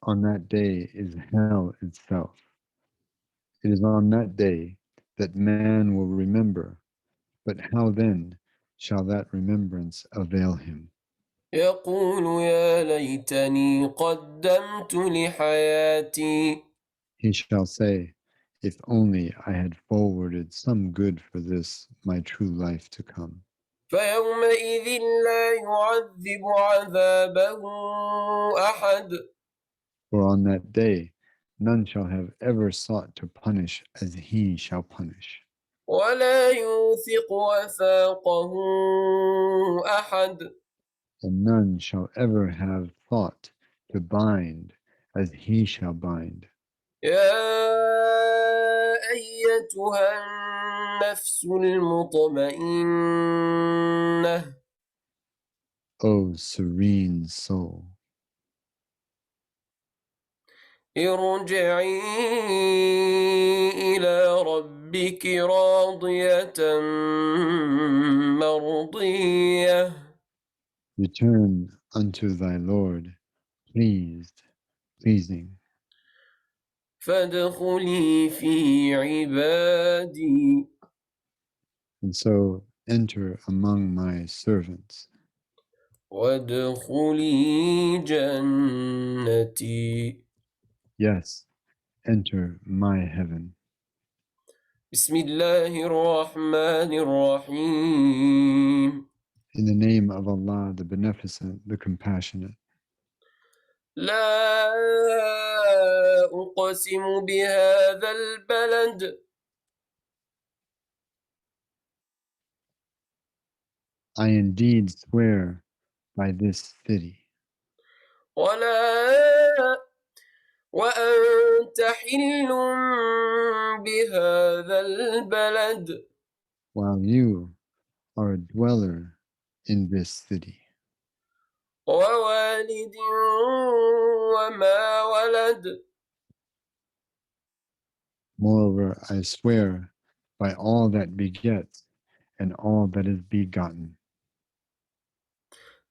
on that day is hell itself. It is on that day that man will remember, but how then shall that remembrance avail him? يقول يا ليتني قدمت لحياتي. He shall say, if only I had forwarded some good for this, my true life to come. فيومئذ لا يعذب عذابه أحد For on that day, none shall have ever sought to punish as he shall punish, ولا يوثق وثاقه أحد. and none shall ever have thought to bind as he shall bind. يا أيتها النفس المطمئنة O serene soul, ارجعي إلى ربك راضية مرضية. return unto thy Lord, pleasing. فادخلي في عبادي. And so enter among my servants. وادخلي جنتي. Yes, enter my heaven. بسم الله الرحمن الرحيم. In the name of Allah, the Beneficent, the Compassionate. لا أقسم بهذا البلد. I indeed swear by this city, ولا وأنت حل بهذا البلد. while you are a dweller in this city. ووالد وما ولد. Moreover, I swear by all that begets and all that is begotten.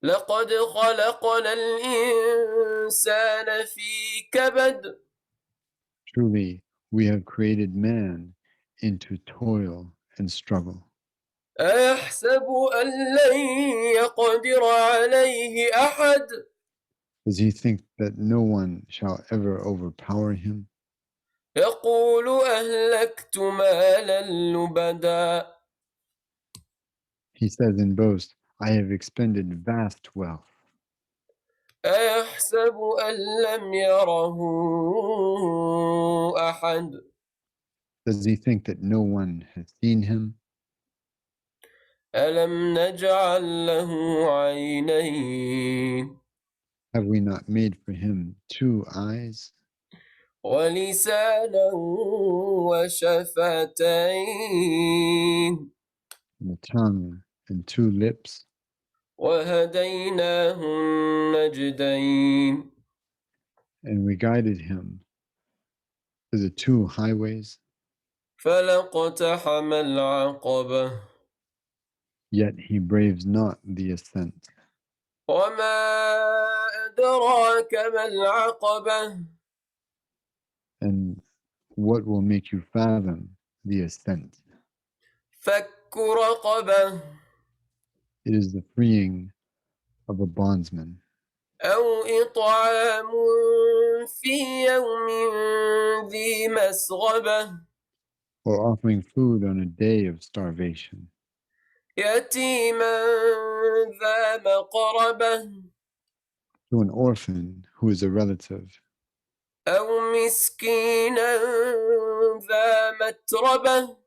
لقد خلقنا الإنسان في كبد. Truly, we have created man into toil and struggle. أيحسب أن لن يقدر عليه أحد. Does he think that no one shall ever overpower him? يقول أهلكت مالا لبدا. He says in boast, I have expended vast wealth. أيحسب أن لم يره أحد. Does he think that no one has seen him? ألم نجعل له عينين. Have we not made for him 2 eyes ولسانا وشفتين. and a tongue and 2 lips? وهديناه النجدين. And we guided him to the 2 highways, فلاقتحم العقبة. yet he braves not the ascent. وما أدراك ما العقبة. And what will make you fathom the ascent? فك رقبة. It is the freeing of a bondsman. أو إطعام في يوم ذي مسغبة or offering food on a day of starvation يتيما ذا مقربة to an orphan who is a relative, أو مسكينا ذا متربة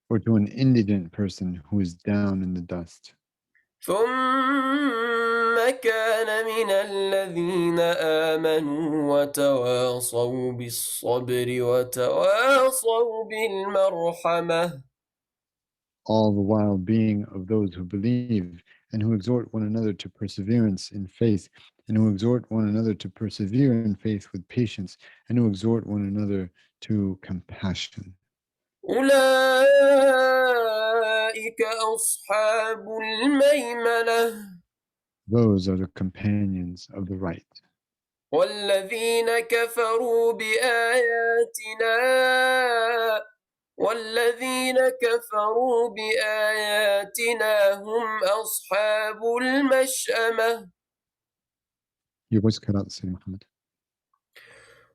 or to an indigent person who is down in the dust. ثم كان من الذين آمنوا وتواصوا بالصبر وتواصوا بالمرحمة All the while being of those who believe and who exhort one another to perseverance in faith, and who exhort one another to persevere in faith with patience, and who exhort one another to compassion. أولئك أصحاب الميمنة Those are the companions of the right. والذين كفروا بآياتنا هم أصحاب المشأمة Your voice cut out, Sayyidina Muhammad.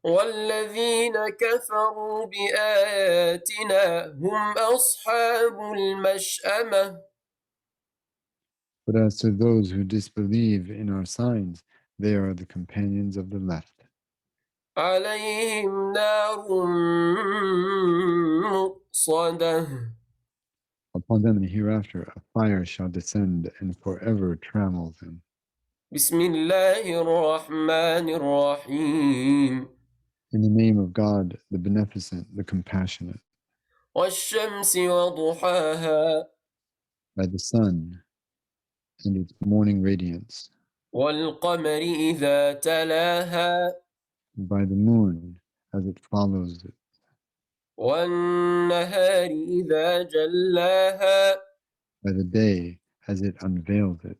والذين كفروا بآياتنا هم أصحاب المشأمة But as to those who disbelieve in our signs, they are the companions of the left. عليهم نار مؤصدة Upon them in the hereafter, a fire shall descend and forever trammel them. بسم الله الرحمن الرحيم In the name of God, the Beneficent, the Compassionate, والشمس وضحاها by the sun and its morning radiance, والقمر إذا تلاها by the moon as it follows it, والنهار إذا جلاها by the day as it unveils it,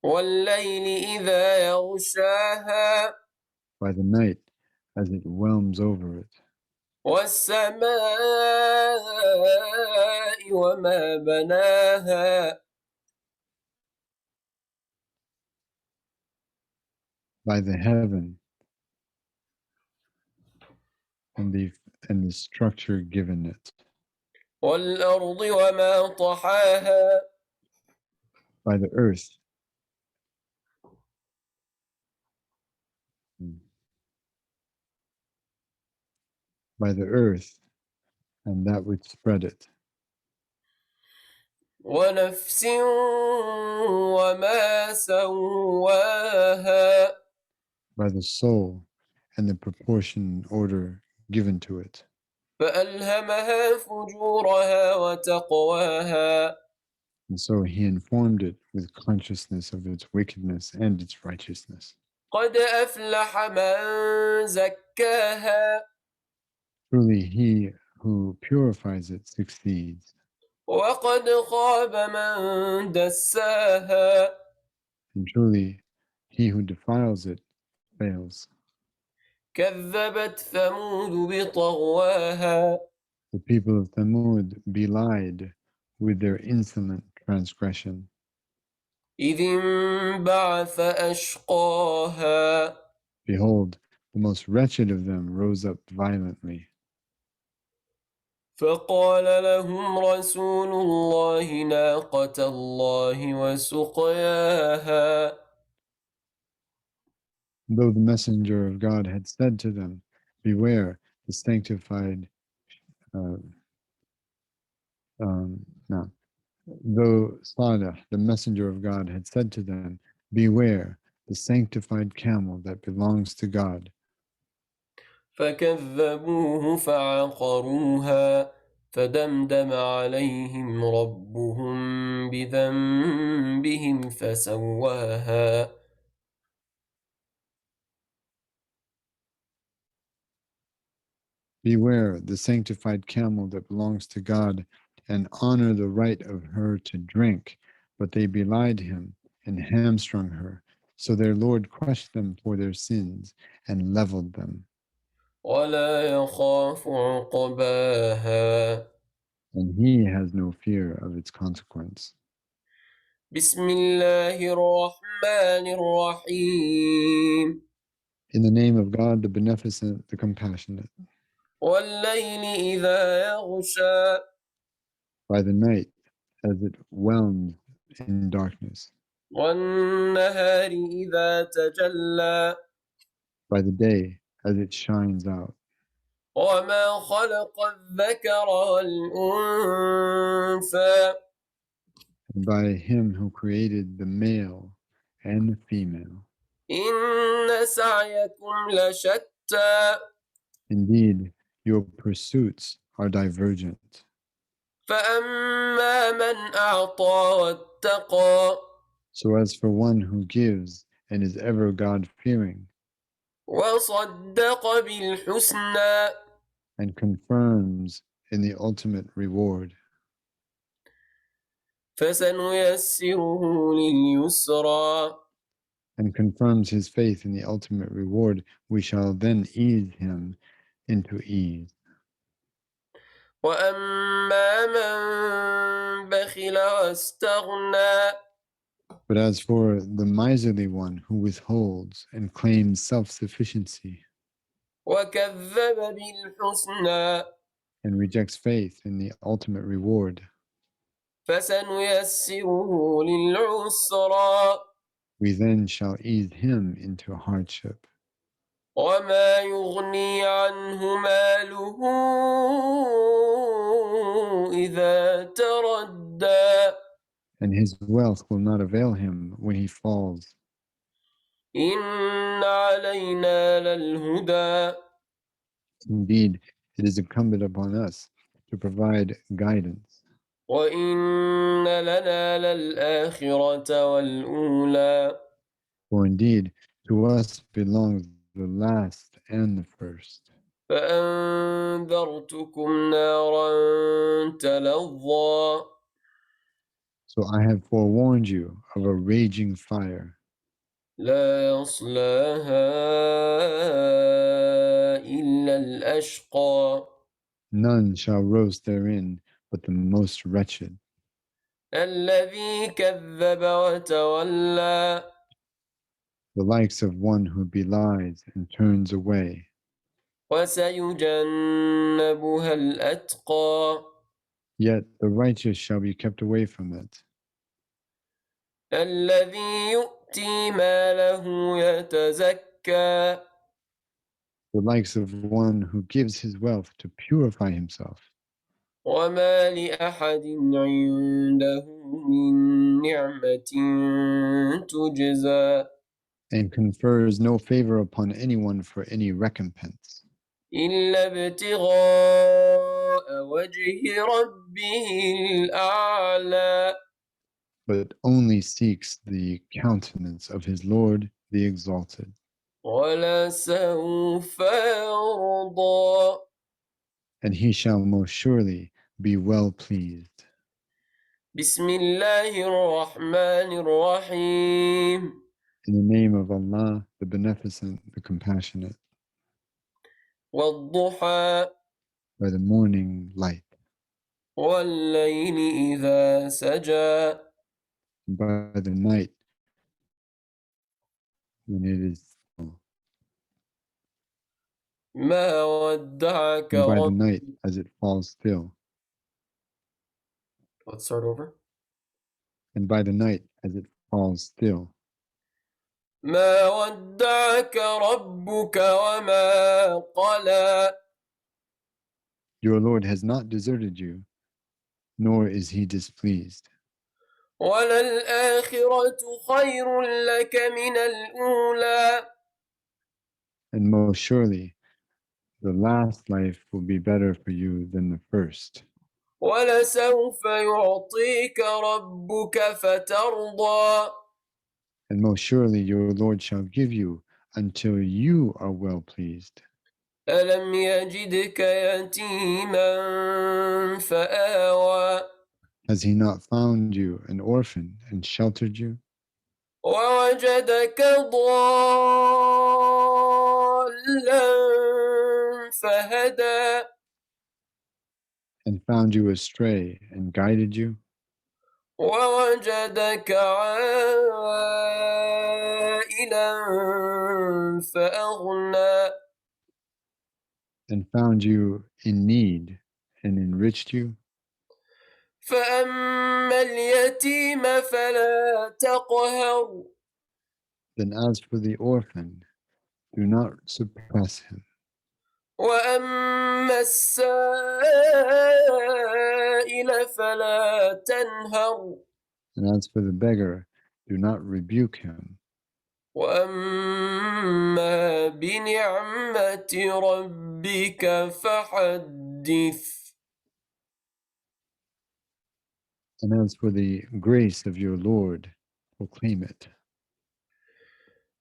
والليل إذا يغشاها by the night as it whelms over it, والسماء وما بناها by the heaven and the structure given it, والأرض وما طحاها by the earth, by the earth and that which spread it, ونفس وما سواها by the soul and the proportion and order given to it. فألهمها فجورها وتقواها And so he informed it with consciousness of its wickedness and its righteousness. قد أفلح من زكاها Truly, he who purifies it succeeds, وقد خاب من دساها and truly, he who defiles it fails. كذبت ثمود بطغواها The people of Thamud belied with their insolent transgression, إذ انبعث أشقاها behold, the most wretched of them rose up violently. فقال لهم رسول الله ناقة الله وسقياها Though the messenger of God had said to them, beware the sanctified, uh, no, though Salih, the messenger of God, had said to them, beware the sanctified camel that belongs to God. فكذبوه فعقروها فدمدم عليهم ربهم بذنبهم فسواها Beware the sanctified camel that belongs to God, and honor the right of her to drink. But they belied him and hamstrung her. So their Lord crushed them for their sins and leveled them. ولا يخاف عقباها And he has no fear of its consequence. بسم الله الرحمن الرحيم In the name of God, the Beneficent, the Compassionate. والليل إذا يغشى By the night, as it whelms in darkness. والنهار إذا تجلى By the day, as it shines out. وما خلق الذكر والأنثى And by Him who created the male and the female. إن سعيكم لشتى Indeed, your pursuits are divergent. فأما من أعطى واتقى So as for one who gives and is ever God-fearing, وصدق بالحسنى and confirms in the ultimate reward, فسنيسره لليسرى and confirms his faith in the ultimate reward, we shall then ease him into ease. وأما من بخل واستغنى But as for the miserly one who withholds and claims self-sufficiency وكذب بالحسنى and rejects faith in the ultimate reward, فسنيسره للعسرى we then shall ease him into hardship. وما يغني عنه ماله إذا تردى And his wealth will not avail him when he falls. إن علينا للهدى Indeed, it is incumbent upon us to provide guidance. وإن لنا للآخرة والأولى For indeed, to us belongs the last and the first. فأنذرتكم نارا تلظى So I have forewarned you of a raging fire. لا يصلاها إلا الأشقى None shall roast therein but the most wretched, الذي كذب وتولى the likes of one who belies and turns away. وسيجنبها الأتقى Yet the righteous shall be kept away from it, الذي يؤتي ماله يتزكى the likes of one who gives his wealth to purify himself, وما لأحد عنده من نعمة تجزى and confers no favor upon anyone for any recompense, إلا ابتغاء وجه ربه الأعلى but only seeks the countenance of his Lord, the Exalted. ولسوف يرضى And he shall most surely be well pleased. بسم الله الرحمن الرحيم In the name of Allah, the Beneficent, the Compassionate, والضحى by the morning light, والليل إذا سجى by the night when it is still, ما ودعك and by the ربك. night as it falls still, Let's start over. and by the night as it falls still. ما ودعك ربك وما قلى Your Lord has not deserted you, nor is he displeased. وللآخرة خير لك من الأولى And most surely, the last life will be better for you than the first. ولسوف يعطيك ربك فترضى And most surely your Lord shall give you until you are well pleased. ألم يجدك يتيما فآوى Has he not found you an orphan and sheltered you? ووجدك ضالا فهدى And found you astray and guided you? ووجدك عائلا فأغنى and found you in need and enriched you. فأما اليتيم فلا تقهر Then as for the orphan, do not suppress him. وأما السائل فلا تنهر And as for the beggar, do not rebuke him. وأما بنعمة ربك فحدث And as for the grace of your Lord, proclaim it.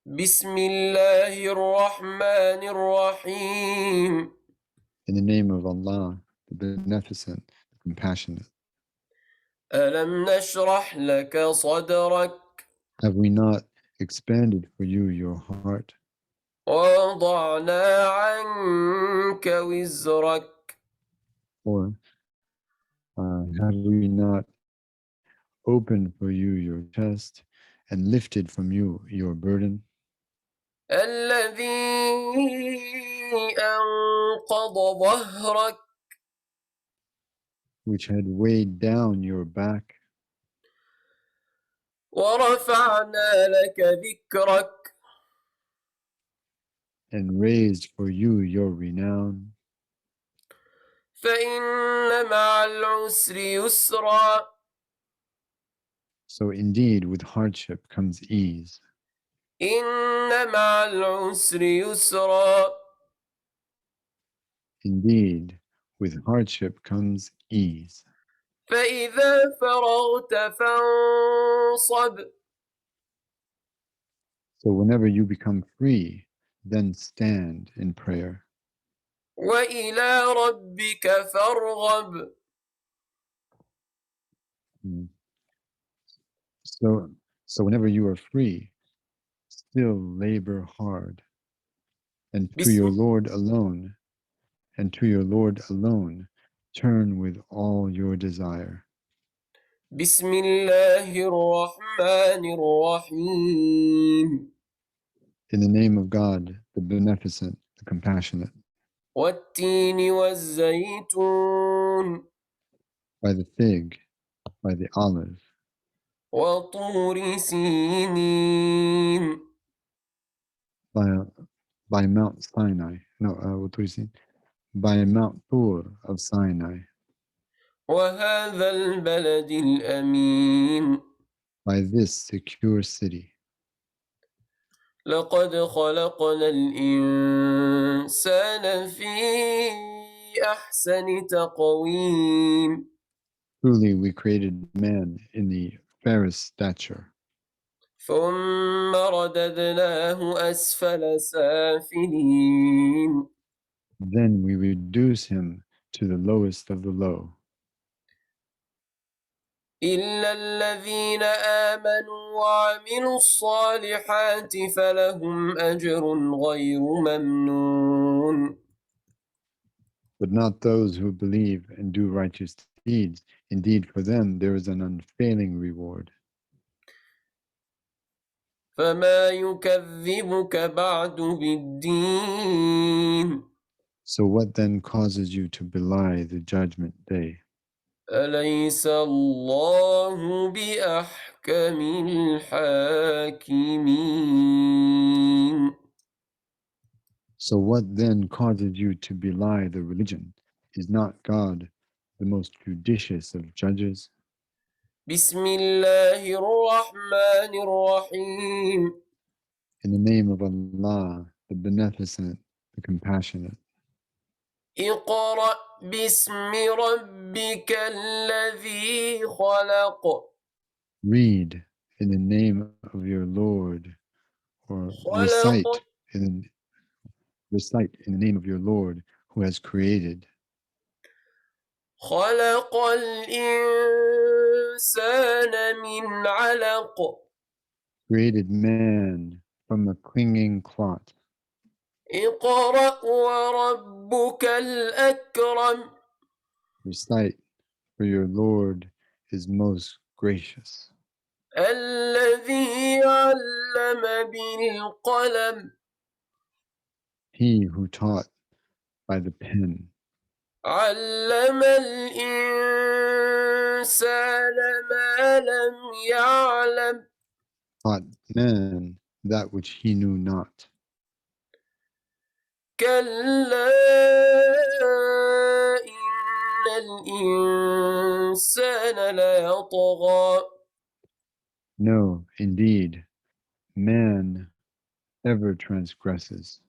بسم الله الرحمن الرحيم In the name of Allah, the Beneficent, the Compassionate. ألم نشرح لك صدرك Have we not expanded for you your heart? ووضعنا عنك وزرك Or have we not opened for you your chest and lifted from you your burden, الذي أنقض ظهرك which had weighed down your back, ورفعنا لك ذكرك and raised for you your renown? فإن مع العسر يسرا So indeed, with hardship comes ease. إن مع العسر يسرا Indeed, with hardship comes ease. فإذا فرغت فانصب So whenever you become free, then stand in prayer. وإلى ربك فارغب Mm. So, so whenever you are free, still labor hard, and to your بسم, Lord alone, turn with all your desire. بسم الله الرحمن الرحيم In the name of God, the Beneficent, the Compassionate, والتين والزيتون by the fig, by the olive, وطور سينين by, by Mount Sinai. No, what do we see? By Mount Thor of Sinai, وهذا البلد الأمين by this secure city. لقد خلقنا الإنسان في أحسن تقويم Truly, we created man in the fairest stature. ثم رددناه أسفل سافلين Then we reduce him to the lowest of the low. إلا الذين آمنوا وعملوا الصالحات فلهم أجر غير ممنون But not those who believe and do righteous deeds. Indeed, for them there is an unfailing reward. فما يكذبك بعد بالدين So what then causes you to belie the judgment day? أليس الله بأحكم الحاكمين So what then causes you to belie the religion? Is not God the most judicious of judges? بسم الله الرحمن الرحيم In the name of Allah, the Beneficent, the Compassionate. اقرأ باسم ربك الذي خلق Read in the name of your Lord, or خلق recite in the name of your Lord who has created. خلق الإنسان من علق Created man from a clinging clot. اقرأ وربك الأكرم Recite, for your Lord is most gracious. الذي علم بالقلم He who taught by the pen, علم الإنسان ما لم يعلم taught man that which he knew not. كلا إن الإنسان ليطغى No, indeed, man ever transgresses,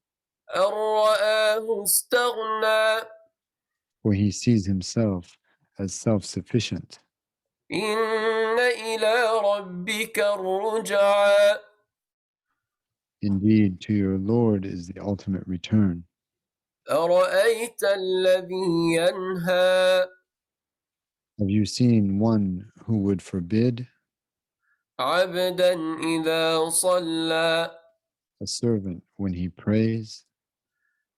أن رآه استغنى for he sees himself as self-sufficient. إن إلى ربك الرجعى Indeed, to your Lord is the ultimate return. أرأيت الذي ينهى Have you seen one who would forbid عبدا إذا صلى a servant when he prays?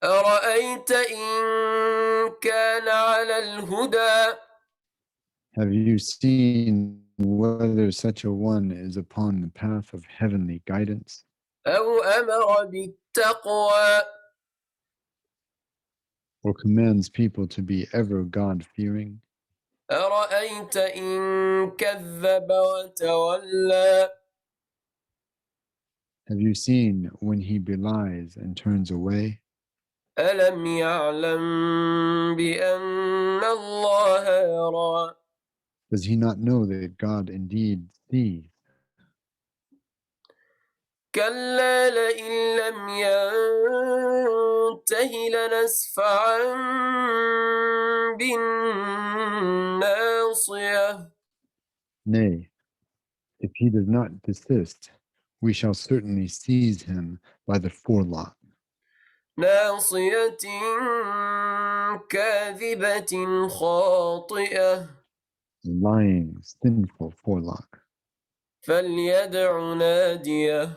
أرأيت إن كان على الهدى Have you seen whether such a one is upon the path of heavenly guidance, أو أمر بالتقوى or commands people to be ever God-fearing? أرأيت إن كذب وتولى Have you seen when he belies and turns away? ألم يعلم بأن الله يرى Does he not know that God indeed sees? كلا لئن لم ينته لنسفعا بالناصية Nay, if he does not desist, we shall certainly seize him by the forelock, ناصية كاذبة خاطئة a lying, sinful forelock. فليدع ناديه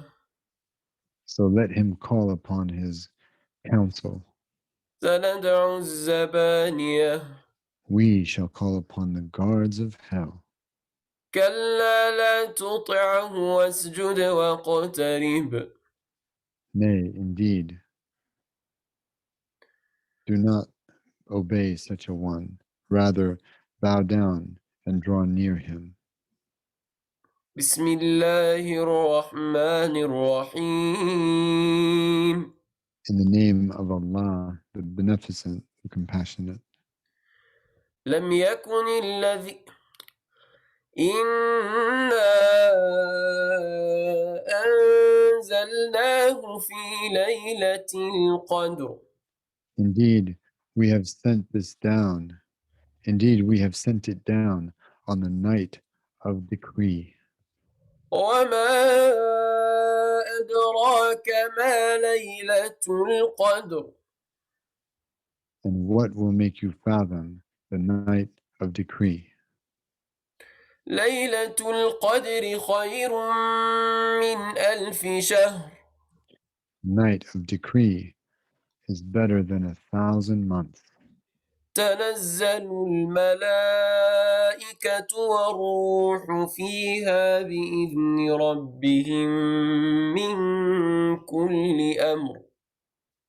So let him call upon his counsel. سندع الزبانية We shall call upon the guards of hell. كلا لا تطعه واسجد واقترب Nay, indeed, do not obey such a one. Rather, bow down and draw near him. بسم الله الرحمن الرحيم In the name of Allah, the Beneficent, the Compassionate. لم يكن الذي إنا أنزلناه في ليلة القدر Indeed, we have sent this down. Indeed, we have sent it down on the night of decree. وما أدراك ما ليلة القدر And what will make you fathom the night of decree? ليلة القدر خير من ألف شهر Night of decree is better than 1,000 months. تنزل الملائكة والروح فيها بإذن ربهم من كل أمر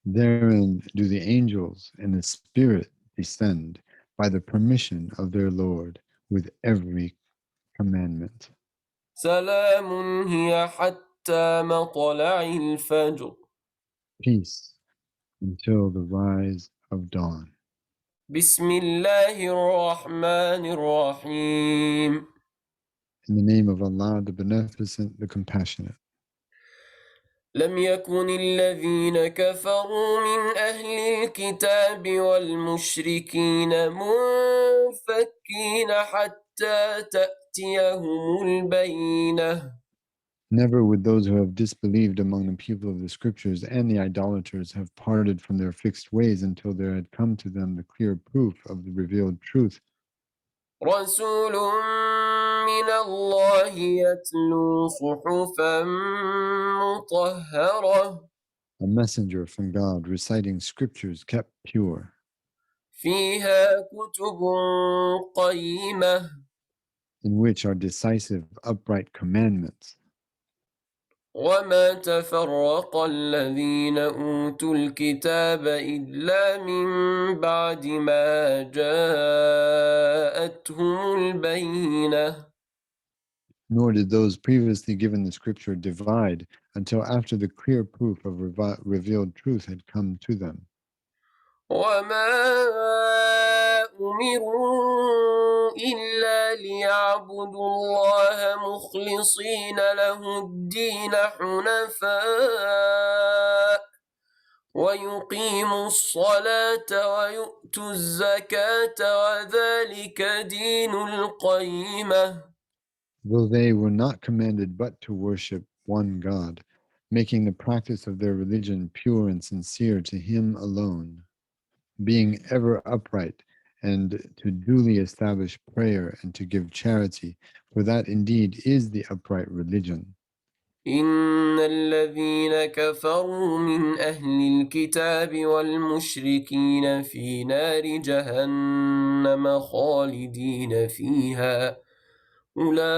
Therein do the angels and the Spirit descend by the permission of their Lord with every commandment. سلام هي حتى مطلع الفجر Peace until the rise of dawn. بسم الله الرحمن الرحيم In the name of Allah, the Beneficent, the Compassionate. لم يكن الذين كفروا من أهل الكتاب والمشركين منفكين حتى تأتيهم البينة Never would those who have disbelieved among the people of the scriptures and the idolaters have parted from their fixed ways until there had come to them the clear proof of the revealed truth. رسول من الله يتلو صحفا مطهرة A messenger from God reciting scriptures kept pure, فيها كتب قيمة in which are decisive upright commandments. وما تفرق الذين أوتوا الكتاب إلا من بعد ما جاءتهم البينة Nor did those previously given the scripture divide until after the clear proof of revealed truth had come to them. وما أمروا إلا ليعبدوا الله مخلصين له الدين حنفاء ويقيموا الصلاة ويؤتوا الزكاة وذلك دين القيمة. Though they were not commanded but to worship one God, making the practice of their religion pure and sincere to Him alone, being ever upright, and to duly establish prayer and to give charity, for that indeed is the upright religion. إن الذين كفروا من أهل الكتاب والمشركين في نار جهنم خالدين فيها أولئك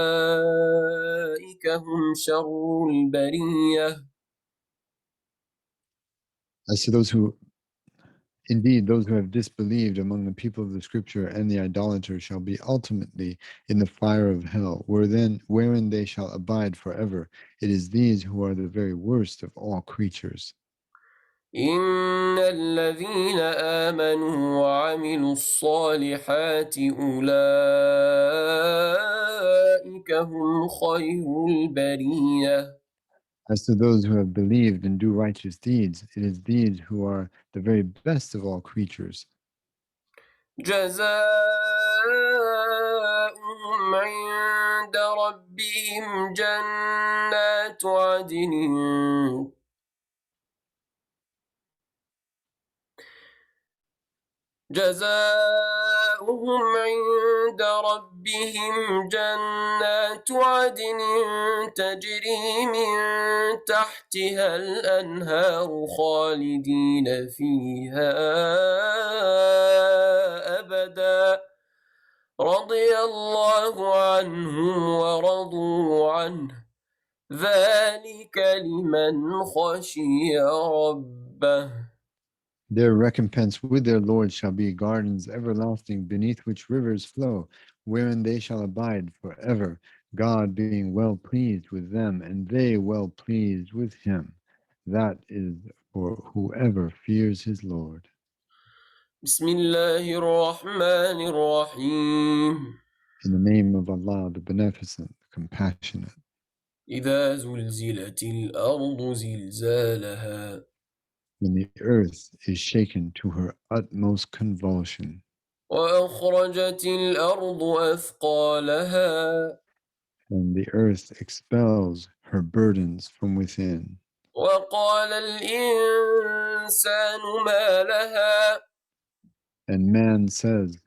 هم شر البرية. As to those who Indeed, those who have disbelieved among the people of the scripture and the idolaters shall be ultimately in the fire of hell, wherein they shall abide forever. It is these who are the very worst of all creatures. إن الذين آمنوا وعملوا الصالحات أولئك هم خير البرية. As to those who have believed and do righteous deeds, it is these who are the very best of all creatures. جزاؤهم عند ربهم جنات عدن جزاؤهم عند ربهم جنات عدن تجري من تحتها الأنهار خالدين فيها أبدا رضي الله عنهم ورضوا عنه ذلك لمن خشي ربه. Their recompense with their Lord shall be gardens everlasting beneath which rivers flow, wherein they shall abide forever, God being well pleased with them, and they well pleased with him. That is for whoever fears his Lord. بسم الله الرحمن الرحيم In the name of Allah, the Beneficent, the Compassionate. إذا زلزلت الأرض زلزالها When the earth is shaken to her utmost convulsion, وأخرجت الأرض أثقالها and the earth expels her burdens from within, وقال الإنسان ما لها and man says,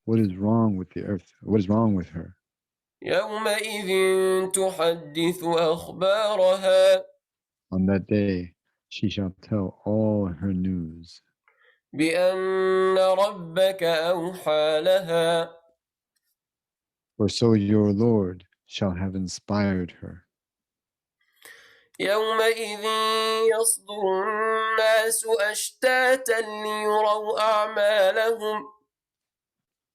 what is wrong with the earth? What is wrong with her? يومئذ تحدث أخبارها On that day, she shall tell all her news. بأن ربك أوحى لها For so your Lord shall have inspired her. يومئذ يصدر الناس أشتاتا ليروا أعمالهم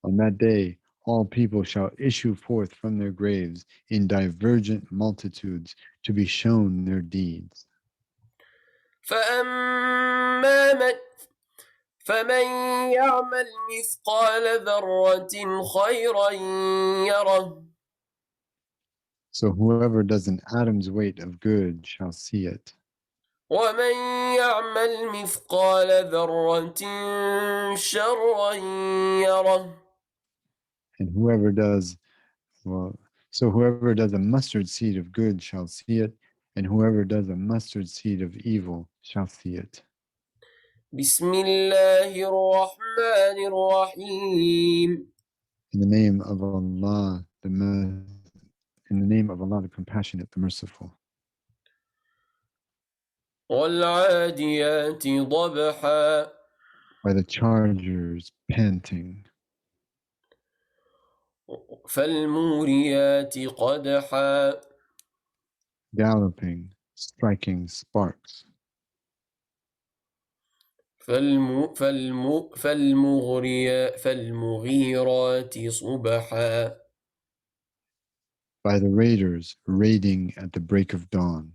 On that day, all people shall issue forth from their graves in divergent multitudes to be shown their deeds. فأما من فمن يعمل مثقال ذرة خيرا يره So whoever does an atom's weight of good shall see it, ومن يعمل مثقال ذرة شرا يره. and whoever does well, so whoever does a mustard seed of good shall see it, and whoever does a mustard seed of evil shall see it. بسم الله الرحمن الرحيم In the name of Allah, in the name of Allah, the Compassionate, the Merciful. والعاديات ضبحا By the chargers panting, فالموريات قدحا galloping, striking sparks. فالمغيرات صبحا By the raiders raiding at the break of dawn,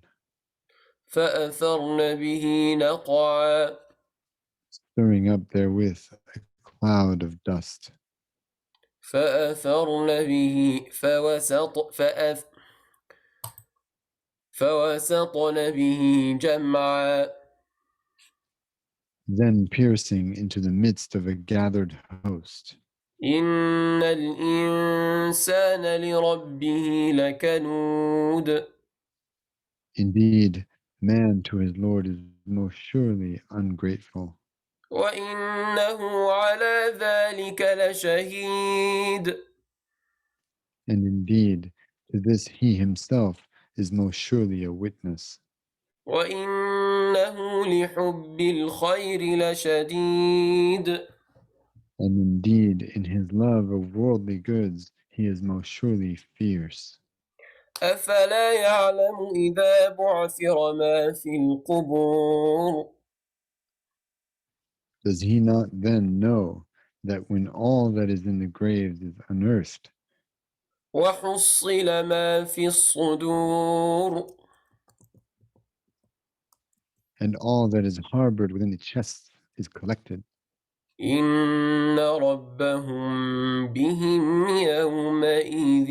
فأثرن به نقعا stirring up therewith a cloud of dust, فأثرن به فوسطن به جمعا then piercing into the midst of a gathered host. إن الإنسان لربه لكنود Indeed, man to his Lord is most surely ungrateful, وإنه على ذلك لشهيد and indeed, to this he himself is most surely a witness, وإنه لحب الخير لشديد and indeed, in his love of worldly goods, he is most surely fierce. أفلا يعلم إذا بعثر ما في القبور Does he not then know that when all that is in the graves is unearthed, وحصل ما في الصدور and all that is harbored within the chests is collected, إن ربهم بهم يومئذ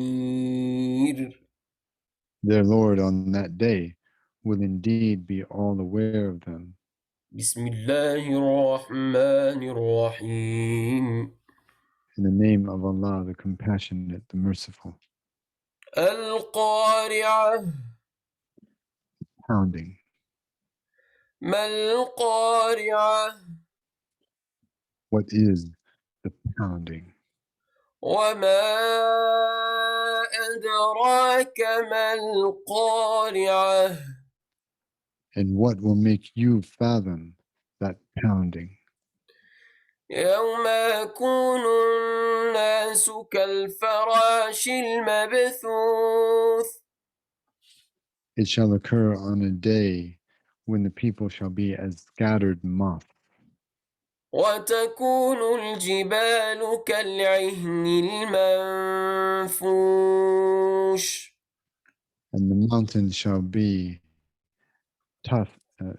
لخبير their Lord on that day will indeed be all aware of them. بسم الله الرحمن الرحيم In the name of Allah, the Compassionate, the Merciful. القارعة Pounding. ما القارعة What is the pounding? وما أدراك ما القارعة And what will make you fathom that pounding? يوم يكون الناس كالفراش المبثوث It shall occur on a day when the people shall be as scattered moth, وتكون الجبال كالعهن المنفوش and the mountains shall be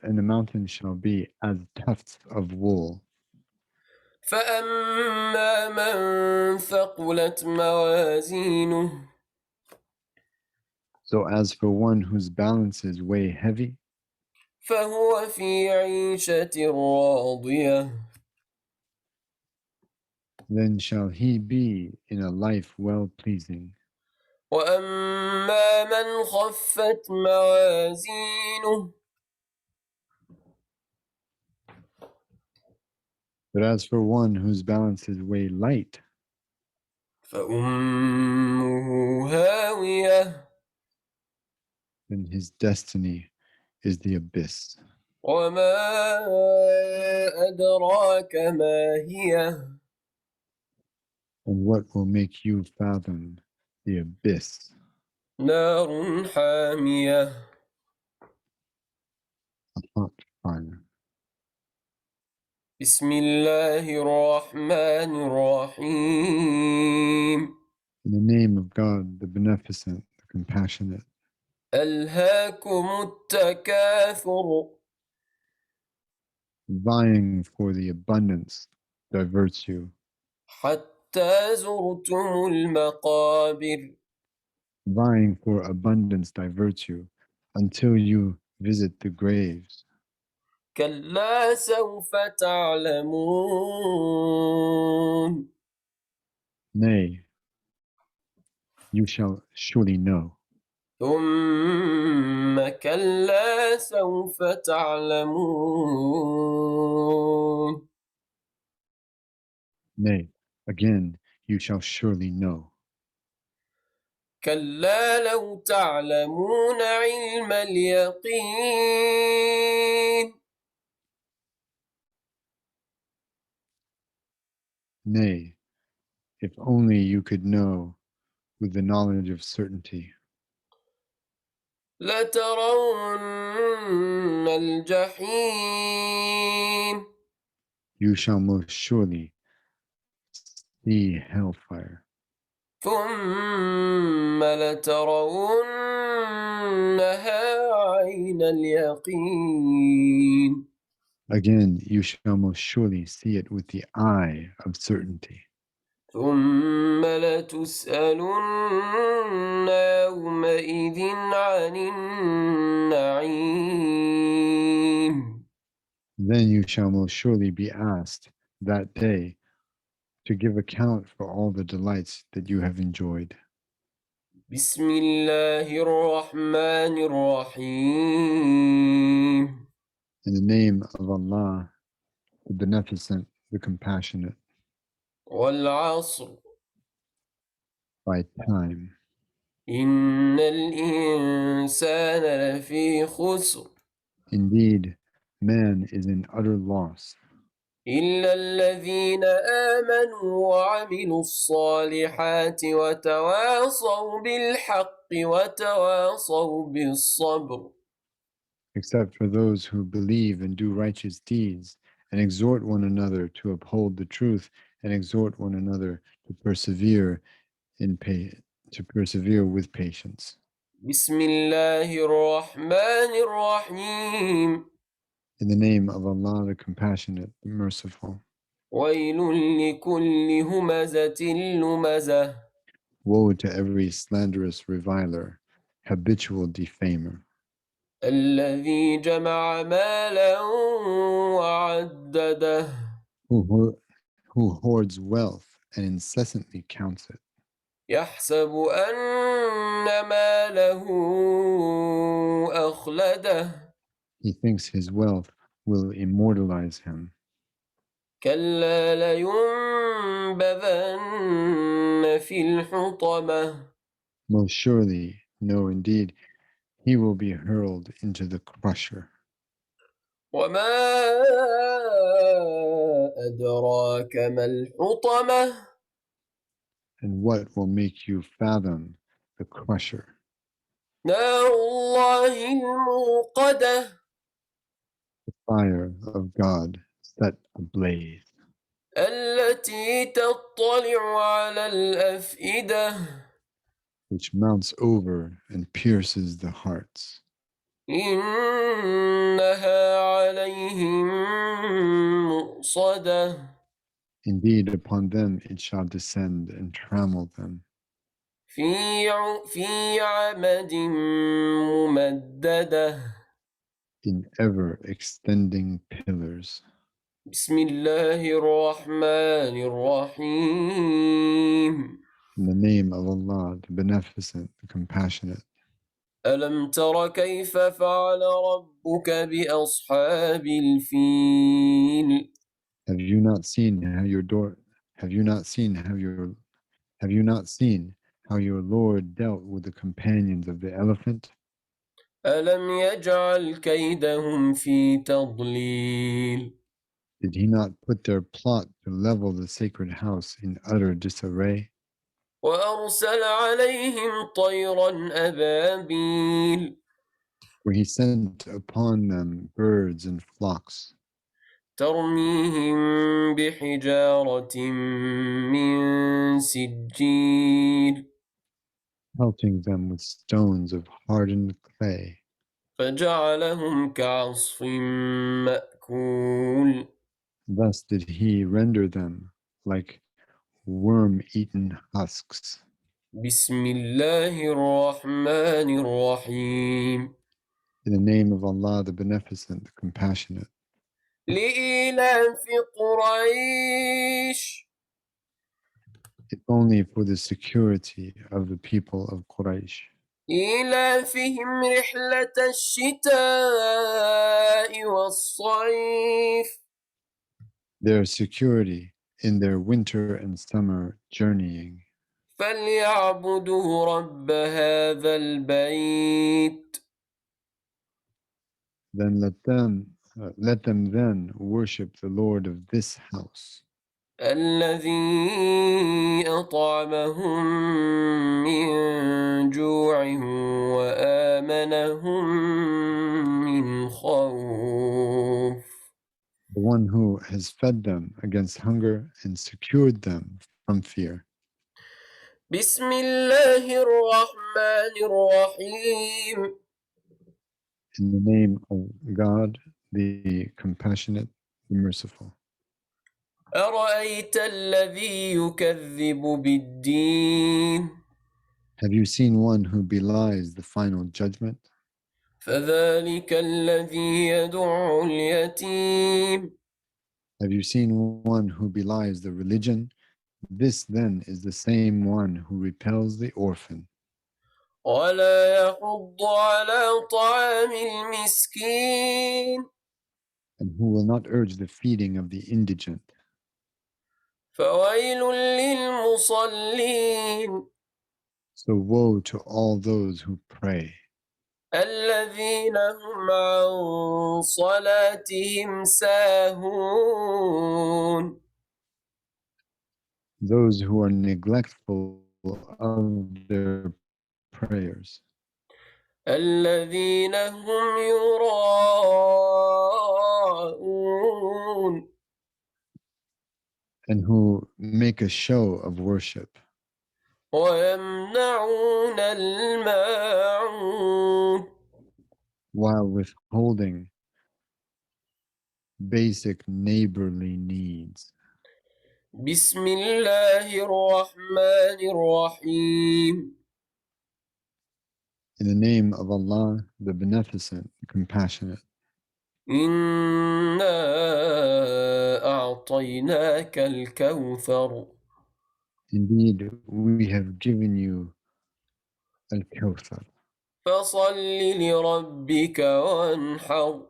and the mountains shall be as tufts of wool. فأما من ثقلت موازينه So as for one whose balances weigh heavy, فهو في عيشة راضية then shall he be in a life well pleasing. وأما من خفت موازينه But as for one whose balances weigh light, فأمه هاوية then his destiny is the abyss. وما أدراك ما هي And what will make you fathom the abyss? نار حامية A hot fire. بسم الله الرحمن الرحيم In the name of God, the Beneficent, the Compassionate, ألهاكم التكاثر vying for the abundance diverts you, حتى زرتم المقابر vying for abundance diverts you until you visit the graves. كلا سوف تعلمون Nay, you shall surely know. ثم كلا سوف تعلمون Nay, again, you shall surely know. كلا لو تعلمون علم اليقين Nay, If only you could know with the knowledge of certainty. لترون الجحيم You shall most surely see hellfire. ثم لترونها عين اليقين Again, you shall most surely see it with the eye of certainty. ثم لتسألن يومئذ عن النعيم Then you shall most surely be asked that day to give account for all the delights that you have enjoyed. بسم الله الرحمن الرحيم In the name of Allah, the Beneficent, the Compassionate, والعصر by time. إن الإنسان لفي خسر Indeed, man is in utter loss, إلا الذين آمنوا وعملوا الصالحات وتواصوا بالحق وتواصوا بالصبر except for those who believe and do righteous deeds, and exhort one another to uphold the truth, and exhort one another to persevere to persevere with patience. بسم الله الرحمن الرحيم In the name of Allah, the Compassionate, the Merciful. ويل لكل همزة لمزة Woe to every slanderous reviler, habitual defamer, الذي جمع مالا وعدده who, who hoards wealth and incessantly counts it. يحسب أن ماله أخلده He thinks his wealth will immortalize him. كلا لينبذن في الحطمة Most surely, no, indeed, he will be hurled into the crusher. وما أدراك ما الحطمة And what will make you fathom the crusher? نار الله الموقدة The fire of God set ablaze, التي تطلع على الأفئدة which mounts over and pierces the hearts. إنها عليهم مؤصدة Indeed, upon them it shall descend and trammel them في عمد ممددة in ever extending pillars. بسم الله الرحمن الرحيم In the name of Allah, the Beneficent, the Compassionate. ألم تر كيف فعل ربك بأصحاب الفيل Have you not seen how your door have you not seen how your have you not seen how your Lord dealt with the companions of the elephant? ألم يجعل كيدهم في تضليل Did he not put their plot to level the sacred house in utter disarray? وأرسل عليهم طيرا أبابيل Where he sent upon them birds and flocks, ترميهم بحجارة من سجيل pelting them with stones of hardened clay. فجعلهم كعصف مأكول Thus did he render them like worm-eaten husks. بسم الله الرحمن الرحيم In the name of Allah, the Beneficent, the Compassionate. لإيلاف قريش If only for the security of the people of Quraysh, إيلافهم رحلة الشتاء والصيف their security in their winter and summer journeying. فليعبدوا رب هذا البيت Then let them then worship the Lord of this house. الذي أطعمهم من جوع وآمنهم من خوف. The one who has fed them against hunger and secured them from fear. بسم الله الرحمن الرحيم. In the name of God, the compassionate, the merciful. أرأيت الذي يكذب بالدين Have you seen one who belies the final judgment? فذلك الذي يدع اليتيم Have you seen one who belies the religion? This then is the same one who repels the orphan ولا يحض على طعام المسكين and who will not urge the feeding of the indigent. فويل للمصلين So woe to all those who pray, الذين هم عن صلاتهم ساهون those who are neglectful of their prayers, الذين هم يراءون and who make a show of worship ويمنعون الماعون. while withholding basic neighborly needs. بسم الله الرحمن الرحيم. In the name of Allah, the Beneficent, the Compassionate. إنا أعطيناك الكوثر Indeed, we have given you Al-Kawthar. فصل لربك وانحر.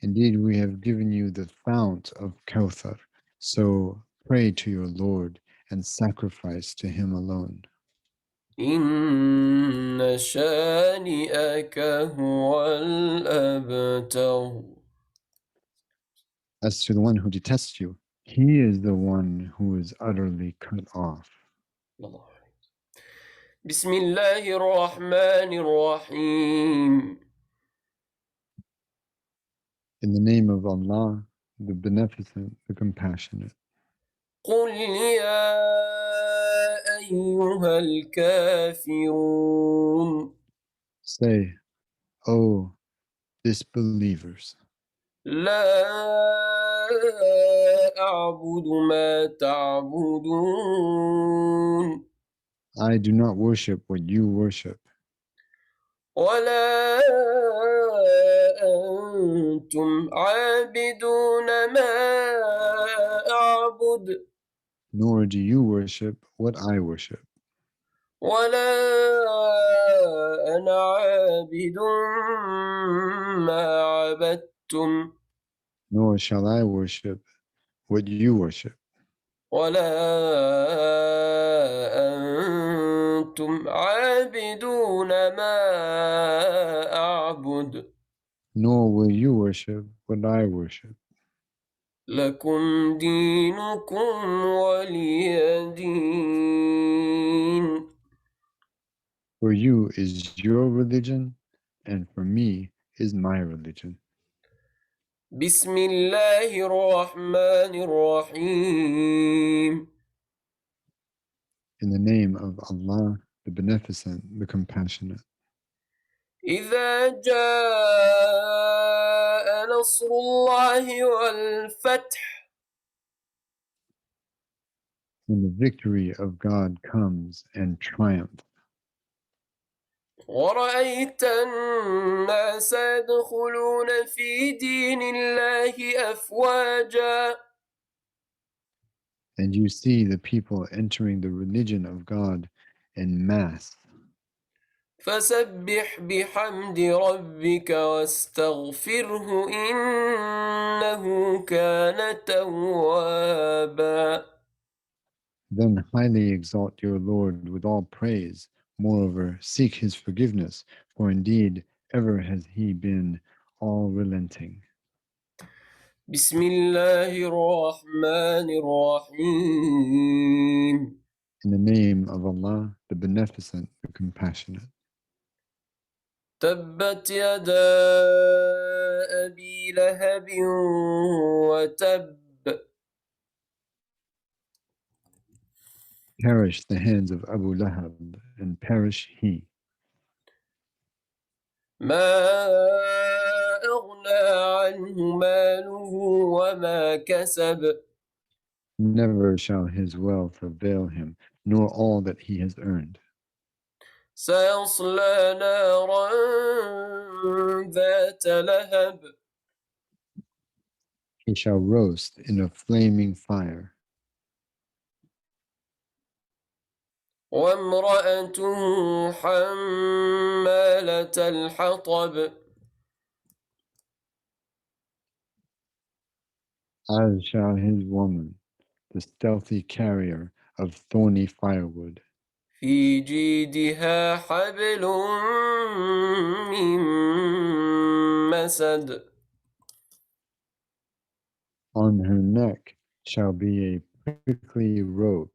Indeed, we have given you the fount of Kawthar. So pray to your Lord and sacrifice to Him alone. إن شانئك هو الأبتر. As to the one who detests you, he is the one who is utterly cut off. بسم الله الرحمن الرحيم. In the name of Allah, the Beneficent, the Compassionate. قل يا أيها الكافرون Say, O disbelievers, لا أعبد ما تعبدون I do not worship what you worship, ولا أنتم عابدون ما أعبد nor do you worship what I worship, ولا أنا عابد ما عبدتم nor shall I worship what you worship, ولا أنتم عابدون ما أعبد nor will you worship what I worship. لكم دينكم ولي دين. For you is your religion, and for me is my religion. بسم الله الرحمن الرحيم. In the name of Allah, the Beneficent, the Compassionate. إذا جاء نصر الله والفتح When the victory of God comes and triumph, ورأيت الناس يدخلون في دين الله أفواجا and you see the people entering the religion of God en masse, فسبح بحمد ربك واستغفره إنه كان توابا. then highly exalt your Lord with all praise. Moreover, seek His forgiveness, for indeed ever has He been all relenting. بسم الله الرحمن الرحيم In the name of Allah, the Beneficent, the Compassionate. تبت يدا أبي لهب وتب Perish the hands of Abu Lahab, and perish he. ما أغنى عنه ماله وما كسب Never shall his wealth avail him, nor all that he has earned. سيصلى نارا ذات لهب He shall roast in a flaming fire, وامرأته حمالة الحطب as shall his woman, the stealthy carrier of thorny firewood. في جيدها حبل من مسد On her neck shall be a prickly rope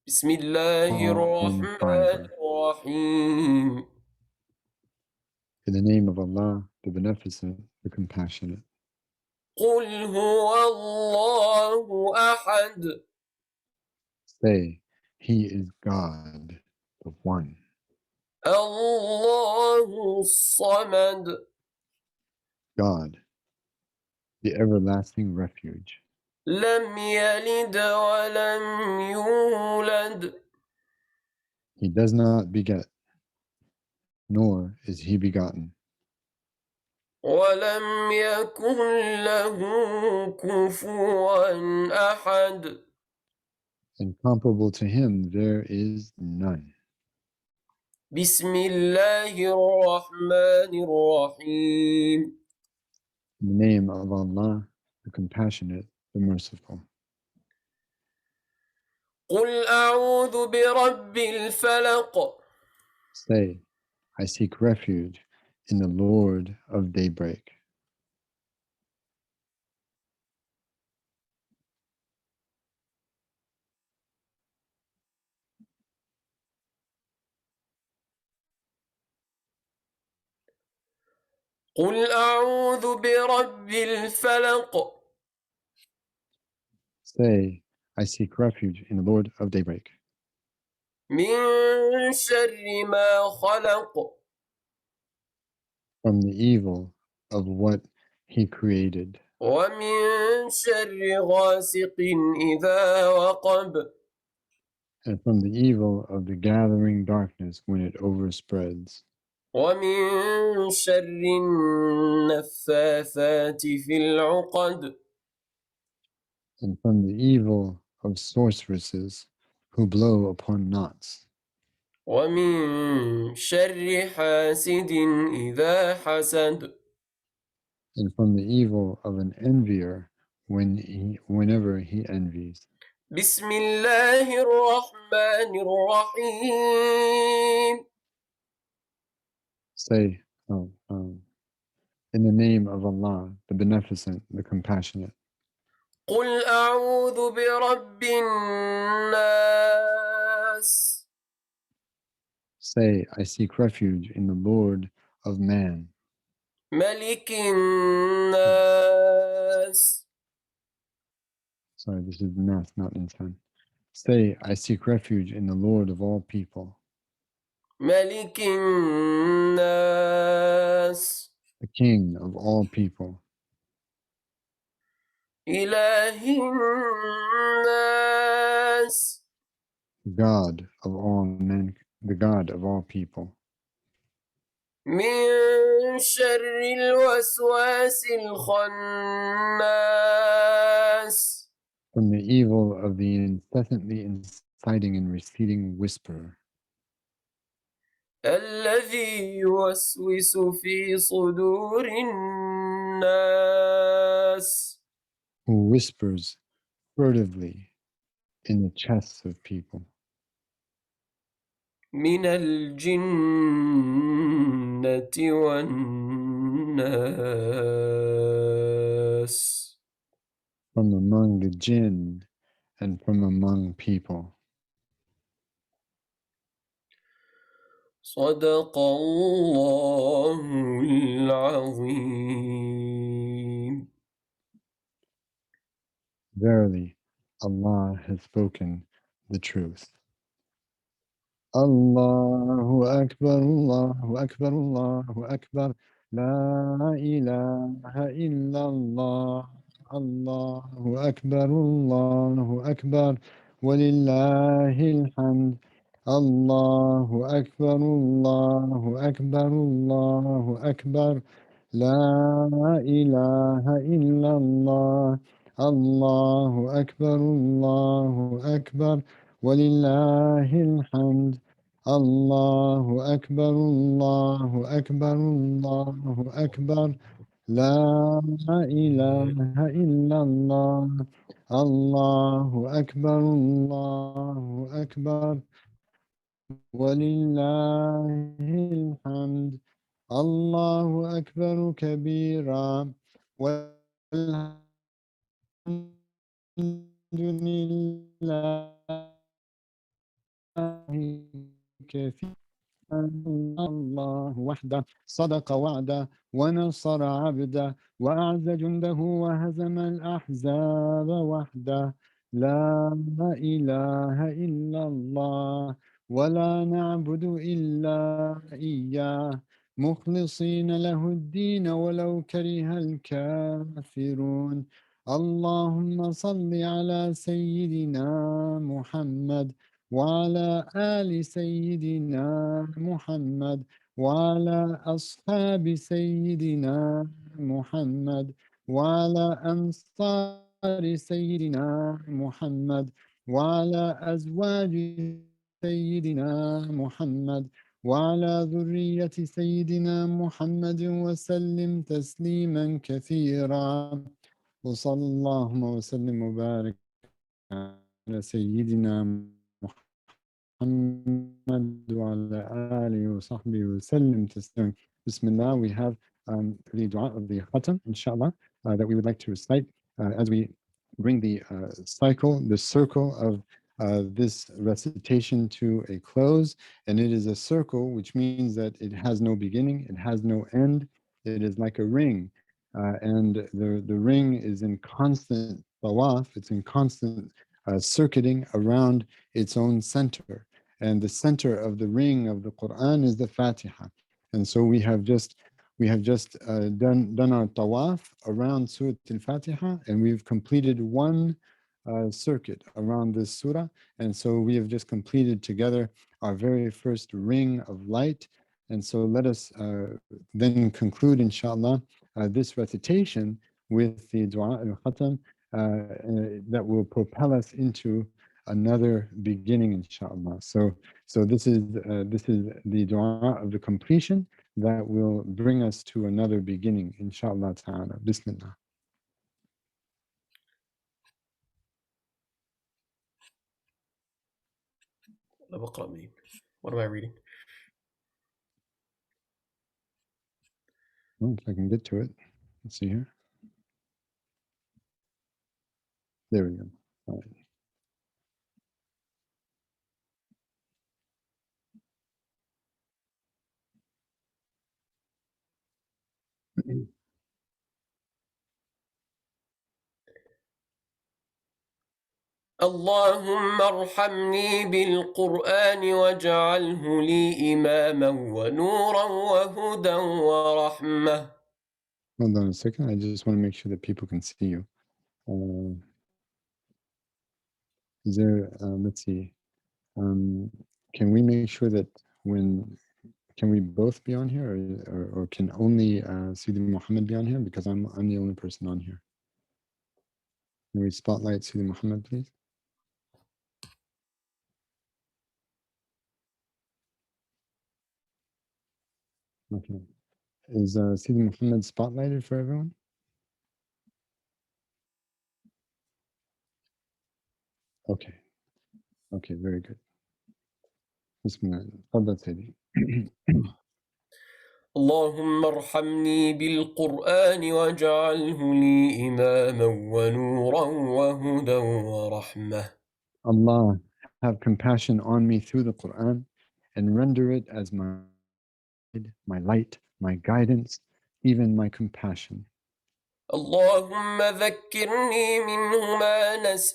بسم الله on الرحمن fiber. الرحيم In the name of Allah, the Beneficent, the Compassionate. قل هو الله أحد Say, He is God, the One, الله الصمد God, the everlasting refuge. لم يلد ولم يولد He does not beget, nor is he begotten, ولم يكن له كفوا أحد and comparable to him there is none. بسم الله الرحمن الرحيم In the name of Allah, the Compassionate, the Merciful. قل أعوذ برب الفلق Say, I seek refuge in the Lord of daybreak. قل أعوذ برب الفلق Say, I seek refuge in the Lord of daybreak, من شر ما خلق from the evil of what he created, ومن شر غاسق إذا وقب and from the evil of the gathering darkness when it overspreads, ومن شر النفاثات في العقد and from the evil of sorceresses who blow upon knots, ومن شر حاسد إذا حسد and from the evil of an envier whenever he envies. بسم الله الرحمن الرحيم Say, in the name of Allah, the Beneficent, the Compassionate. قل أعوذ برب الناس Say, I seek refuge in the Lord of man, ملك الناس sorry, this is Nas, not Insan. Say, I seek refuge in the Lord of all people, ملك الناس the King of all people, إله الناس God of all men, the God of all people, من شر الوسواس الخناس from the evil of the incessantly inciting and receding whisperer, الذي يوسوس في صدور الناس who whispers furtively in the chests of people, من الجنة والناس الناس from among the jinn and from among people. صدق الله العظيم. Verily, Allah has spoken the truth. Allahu Akbar, Allahu Akbar, Allahu Akbar. La ilaha illallah. Allahu Akbar, Allahu Akbar. Walillahil hamd. Allahu Akbar, Allahu Akbar, Allahu Akbar. La ilaha illallah. Allahu Akbar, Allahu Akbar. Walillahil hamd. Allahu Akbar, Allahu Akbar, Allahu Akbar. La ilaha illallah. Allahu Akbar, Allahu Akbar. Walillahil hamd. Allahu Akbar kabira. Walhamdulillahi kathira. الله وحده صدق وعده ونصر عبده وأعز جنده وهزم الأحزاب وحده. لا إله إلا الله ولا نعبد إلا إياه مخلصين له الدين ولو كره الكافرون. اللهم صل على سيدنا محمد وعلى آل سيدنا محمد وعلى أصحاب سيدنا محمد وعلى أنصار سيدنا محمد وعلى أزواج سيدنا محمد وعلى ذرية سيدنا محمد وسلم تسليما كثيرا. وصلى اللهم وسلم وبارك على سيدنا محمد وعلى آله وصحبه وسلم تسليما. Bismillah, we have the dua of the khatam, inshallah, that we would like to recite as we bring the circle of this recitation to a close. And it is a circle, which means that it has no beginning, it has no end. It is like a ring. And the ring is in constant tawaf, it's in constant circuiting around its own center. And the center of the ring of the Quran is the Fatiha. And so we have just done our tawaf around Surah Al-Fatiha, and we've completed one circuit around this surah. And so we have just completed together our very first ring of light. And so let us then conclude, inshallah, this recitation with the dua al-khatam that will propel us into another beginning, inshallah. So this is the dua of the completion that will bring us to another beginning, inshallah ta'ala. Bismillah. What am I reading? Well, if I can get to it. Let's see here. There we go. All right. اللهم ارحمني بالقرآن واجعله لي إماما ونورا وهدى ورحمة. Hold on a second. I just want to make sure that people can see you. Is there, let's see. Can we make sure that can we both be on here, or can only Sidi Muhammad be on here? Because I'm the only person on here. Can we spotlight Sidi Muhammad, please? Okay. Is Sidi Muhammad spotlighted for everyone? Okay. Okay, very good. Bismillah. Tafadhal, Sidi. اللهم ارحمني بالقرآن واجعله لي إماما ونورا وهدى ورحمة. Allah, have compassion on me through the Quran and render it as my light, my guidance, even my compassion. اللهم ذكرني منه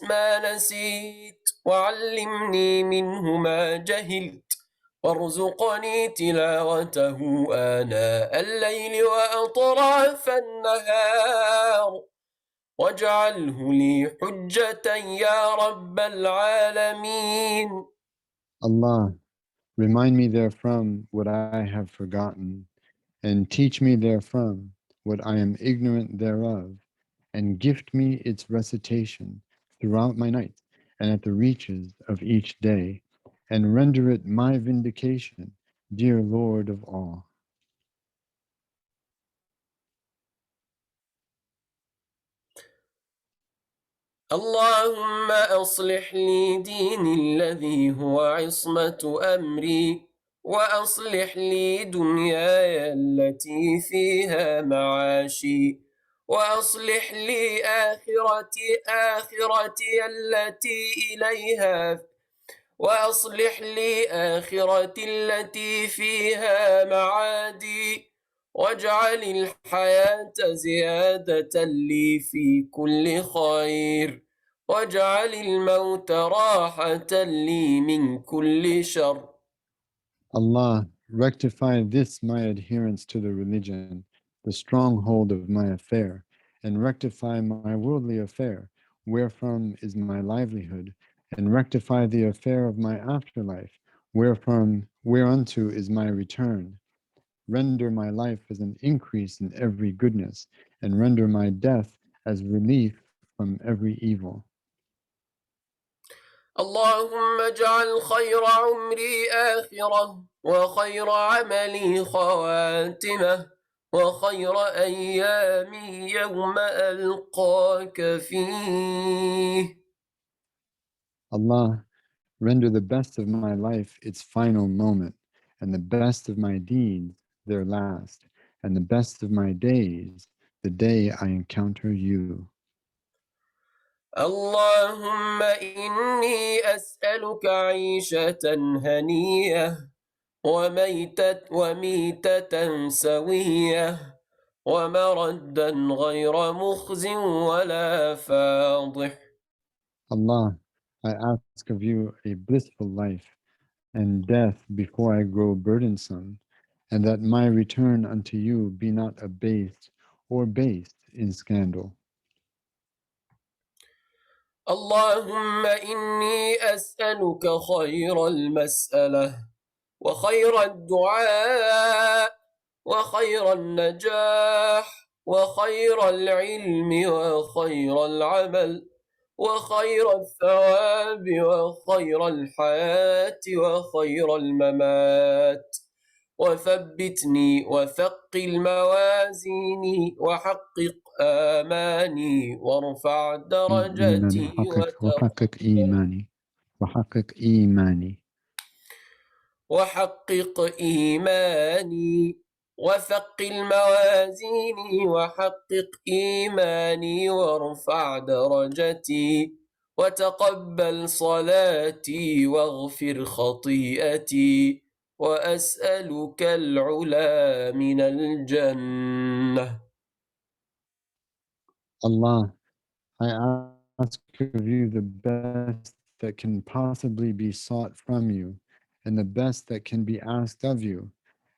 ما نسيت وعلمني منه ما جهلت وارزقني تلاوته آناء الليل وأطراف النهار واجعله لي حجة يا رب العالمين. Allah, remind me therefrom what I have forgotten, and teach me therefrom what I am ignorant thereof, and gift me its recitation throughout my night and at the reaches of each day, and render it my vindication, dear Lord of all. اللهم أصلح لي ديني الذي هو عصمة أمري وأصلح لي دنياي التي فيها معاشي وأصلح لي آخرتي التي إليها وأصلح لي آخرتي التي فيها معادي واجعل الحياة زيادة لي في كل خير واجعل الموت راحة لي من كل شر. Allah, rectify this my adherence to the religion, the stronghold of my affair, and rectify my worldly affair, wherefrom is my livelihood, and rectify the affair of my afterlife, whereunto is my return. Render my life as an increase in every goodness, and render my death as relief from every evil. اللهم اجعل خير عمري آخرة وخير عملي خواتمة وخير أيامي يوم ألقاك فيه. Allah, render the best of my life its final moment, and the best of my deeds their last, and the best of my days the day I encounter you. اللهم إني أسألك عيشة هنية وميتة سوية ومردا غير مخز ولا فاضح. Allah, I ask of you a blissful life and death before I grow burdensome, and that my return unto you be not abased or based in scandal. اللهم إني أسألك خير المسألة وخير الدعاء وخير النجاح وخير العلم وخير العمل وخير الثواب وخير الحياة وخير الممات وثبتني وثقل موازيني وحقق آماني وارفع إيماني درجتي وحقق إيماني وحقق إيماني. وحقق إيماني وثقل موازيني وحقق إيماني وارفع درجتي وتقبل صلاتي واغفر خطيئتي وأسألك العلا من الجنة. Allah, I ask of you the best that can possibly be sought from you, and the best that can be asked of you,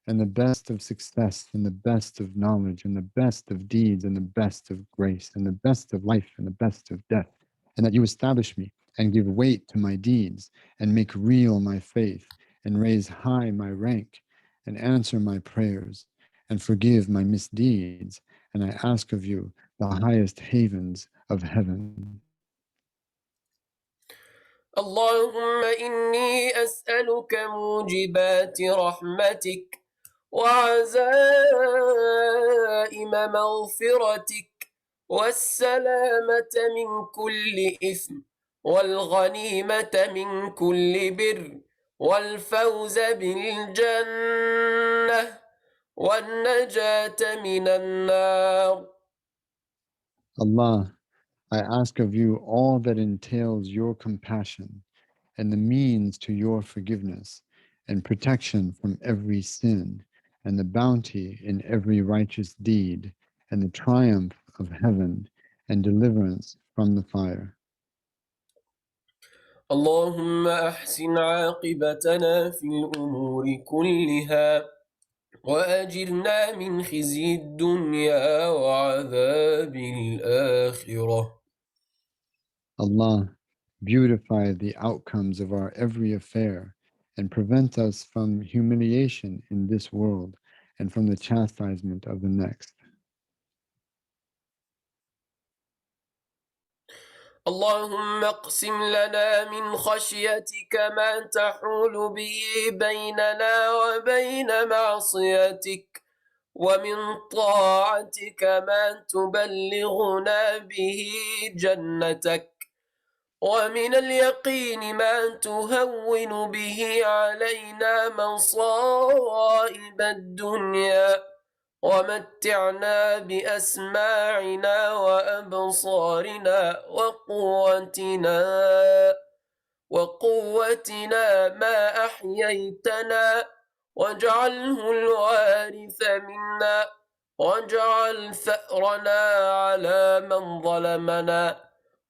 and the best of success, and the best of knowledge, and the best of deeds, and the best of grace, and the best of life, and the best of death, and that you establish me and give weight to my deeds, and make real my faith, and raise high my rank, and answer my prayers, and forgive my misdeeds. And I ask of you the highest havens of heaven. اللهم إني أسألك موجبات رحمتك وعزائم مغفرتك والسلامة من كل إثم والغنيمة من كل بر والفوز بالجنة والنجاة من النار. Allah, I ask of you all that entails your compassion and the means to your forgiveness and protection from every sin and the bounty in every righteous deed and the triumph of heaven and deliverance from the fire. اللهم أحسن عاقبتنا في الأمور كلها وأجرنا من خزي الدنيا وعذاب الآخرة. Allah, beautify the outcomes of our every affair and prevent us from humiliation in this world and from the chastisement of the next. اللهم اقسم لنا من خشيتك ما تحول به بيننا وبين معصيتك، ومن طاعتك ما تبلغنا به جنتك، ومن اليقين ما تهون به علينا مصائب الدنيا، ومتعنا بأسماعنا وأبصارنا وقوتنا ما أحييتنا، واجعله الوارث منا، واجعل ثأرنا على من ظلمنا،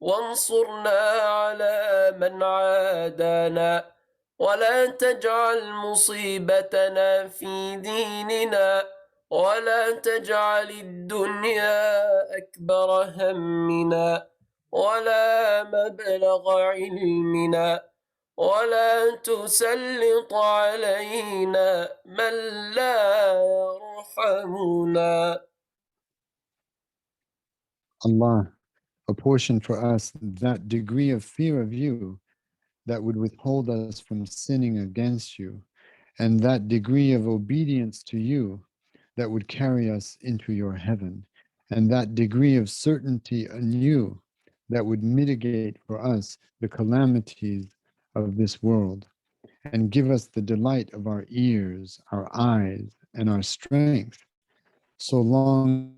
وانصرنا على من عادانا، ولا تجعل مصيبتنا في ديننا، ولا تجعل الدنيا أكبر همنا ولا مبلغ علمنا، ولا تسلط علينا من لا يرحمنا. Allah, apportion for us that degree of fear of you that would withhold us from sinning against you, and that degree of obedience to you that would carry us into your heaven, and that degree of certainty in you that would mitigate for us the calamities of this world, and give us the delight of our ears, our eyes, and our strength, so long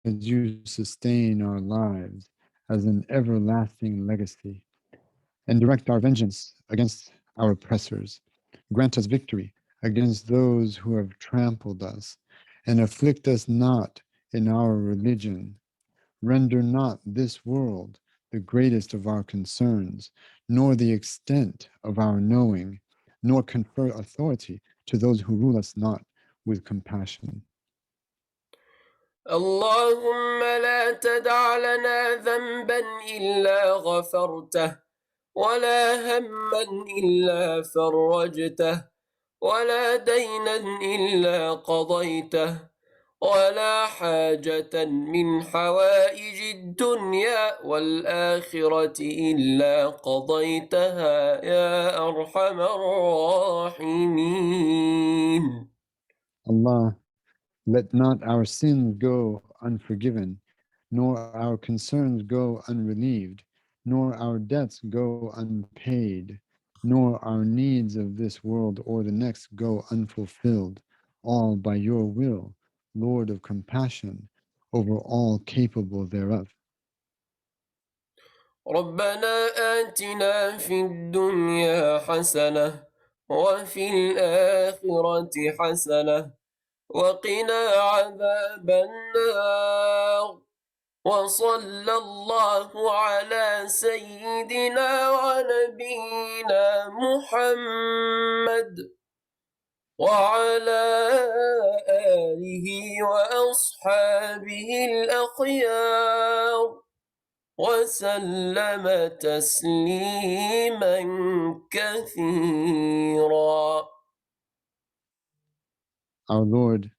as you sustain our lives as an everlasting legacy, and direct our vengeance against our oppressors. Grant us victory against those who have trampled us, and afflict us not in our religion. Render not this world the greatest of our concerns, nor the extent of our knowing, nor confer authority to those who rule us not with compassion. اللهم لا تدع لنا ذنبا إلا غفرته، ولا هما إلا فرجته، ولا دينا إلا قضيته، ولا حاجة من حوائج الدنيا والآخرة إلا قضيتها يا أرحم الراحمين. Allah, let not our sins go unforgiven, nor our concerns go unrelieved, nor our debts go unpaid, nor our needs of this world or the next go unfulfilled, all by your will, Lord of compassion, over all capable thereof. ربنا آتنا في الدنيا حسنة وفي الآخرة حسنة وقنا عذاب النار، وصلى الله على سيدنا ونبينا محمد وعلى آله وأصحابه الأخيار وسلم تسليما كثيرا. Our Lord,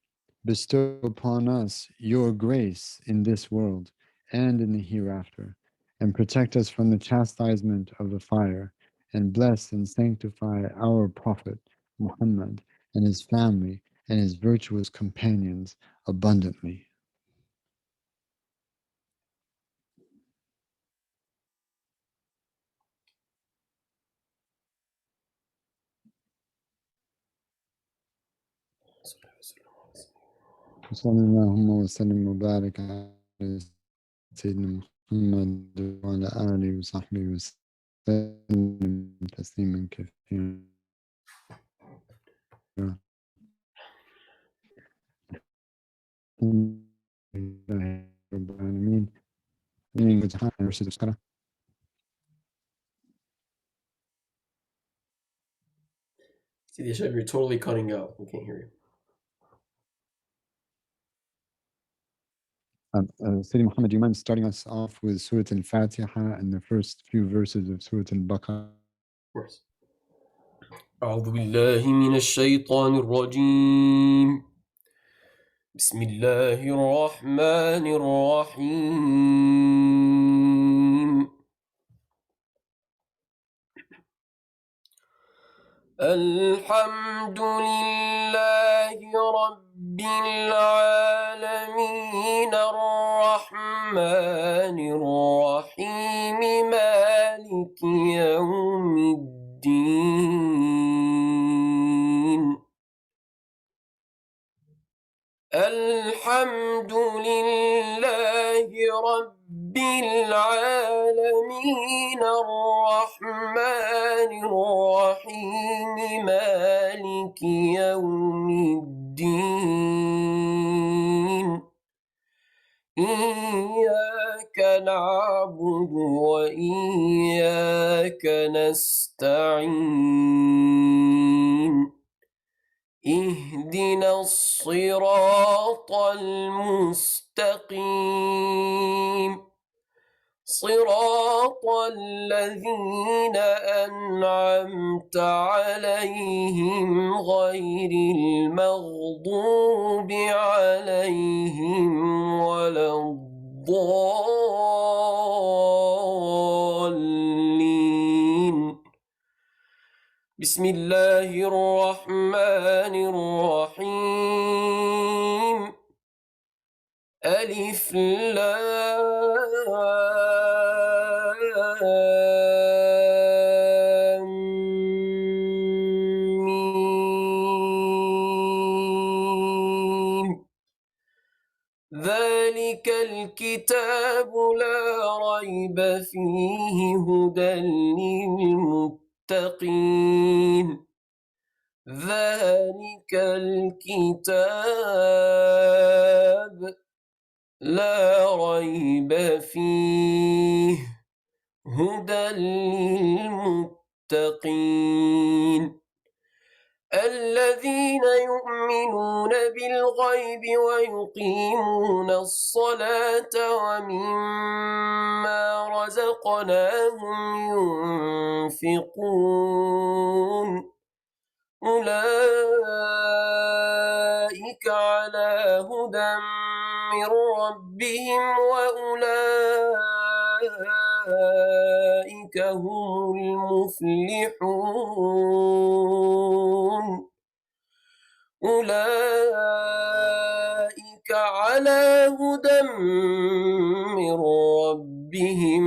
bestow upon us your grace in this world and in the hereafter, and protect us from the chastisement of the fire, and bless and sanctify our Prophet Muhammad and his family and his virtuous companions abundantly. وصلى اللهم وسلم وبارك على سيدنا محمد وعلى آله وصحبه وسلم تسليما كثيرا. الحمد لله رب العالمين. Sidi Hashem, you're totally cutting out. We can't hear you. Sayyidi Muhammad, do you mind starting us off with Surah Al-Fatiha and the first few verses of Surah Al-Baqarah? Of course. أعوذ بالله من الشيطان الرجيم. بسم الله الرحمن الرحيم. الحمد لله رب العالمين الرحمن الرحيم مالك يوم الدين. الحمد لله رب العالمين الرحمن الرحيم مالك يوم الدين. إياك نعبد وإياك نستعين. اهدنا الصراط المستقيم صراط الذين أنعمت عليهم غير المغضوب عليهم ولا الضالين. بسم الله الرحمن الرحيم. ألف لام ميم. ذلك الكتاب لا ريب فيه هدى للمتقين. ذلك الكتاب لا ريب فيه هدى للمتقين. الذين يؤمنون بالغيب ويقيمون الصلاة ومما رزقناهم ينفقون. أولئك على هدى من ربهم وأولئك هم المفلحون. أولئك على هدى من ربهم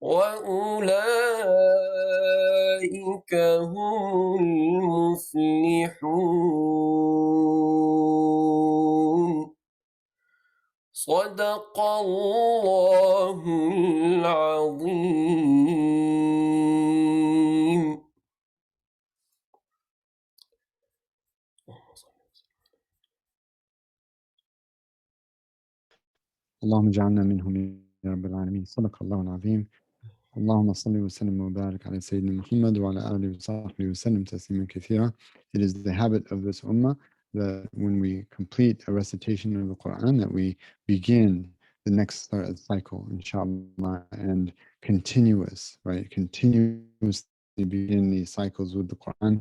وأولئك هم المفلحون. صدق الله العظيم. اللهم اجعلنا منهم يا رب العالمين. صدق الله العظيم. اللهم صل وسلم وبارك على سيدنا محمد وعلى آله وصحبه وسلم تسليما كثيرا. It is the habit of this ummah that when we complete a recitation of the Quran that we begin the next cycle, inshallah, and continuously begin these cycles with the Quran.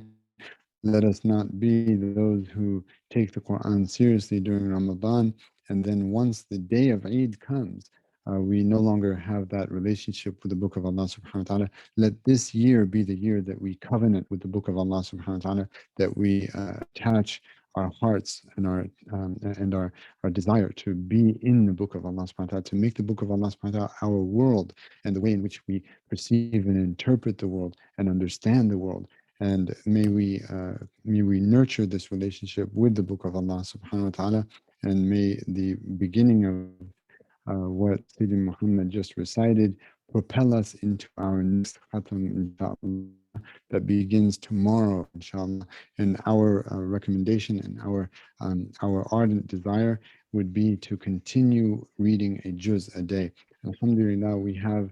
Let us not be those who take the Quran seriously during Ramadan, and then once the day of Eid comes, we no longer have that relationship with the Book of Allah subhanahu wa ta'ala. Let this year be the year that we covenant with the Book of Allah subhanahu wa ta'ala, that we attach our hearts and our desire to be in the Book of Allah subhanahu wa ta'ala, to make the Book of Allah subhanahu wa ta'ala our world and the way in which we perceive and interpret the world and understand the world. And may we nurture this relationship with the Book of Allah subhanahu wa ta'ala, and may the beginning of what Sayyidina Muhammad just recited propel us into our next khatam, inshallah, that begins tomorrow, inshallah. And our recommendation and our ardent desire would be to continue reading a juz a day. Alhamdulillah, we have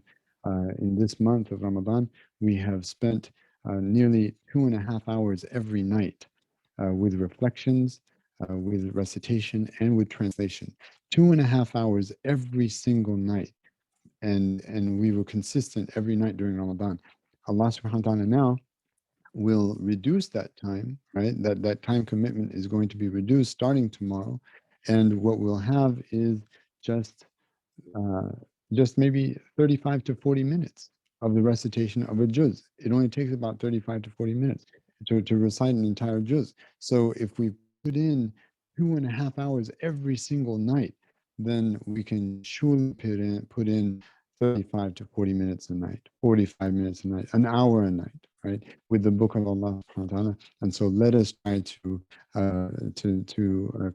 in this month of Ramadan, we have spent nearly 2.5 hours every night with reflections, with recitation, and with translation. 2.5 hours every single night, and we were consistent every night during Ramadan. Allah subhanahu wa ta'ala now will reduce that time, right? That time commitment is going to be reduced starting tomorrow. And what we'll have is just uh, just maybe 35 to 40 minutes of the recitation of a juz. It only takes about 35 to 40 minutes to recite an entire juz. So if we put in 2.5 hours every single night, then we can surely put in 35 to 40 minutes a night, 45 minutes a night, an hour a night, right? With the book of Allah subhanahu wa ta'ala. And so let us try to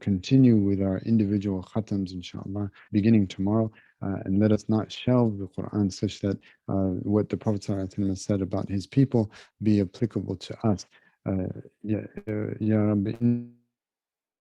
continue with our individual khatams, inshallah, beginning tomorrow. And let us not shelve the Quran such that what the Prophet ﷺ said about his people be applicable to us. Ya Rabbi,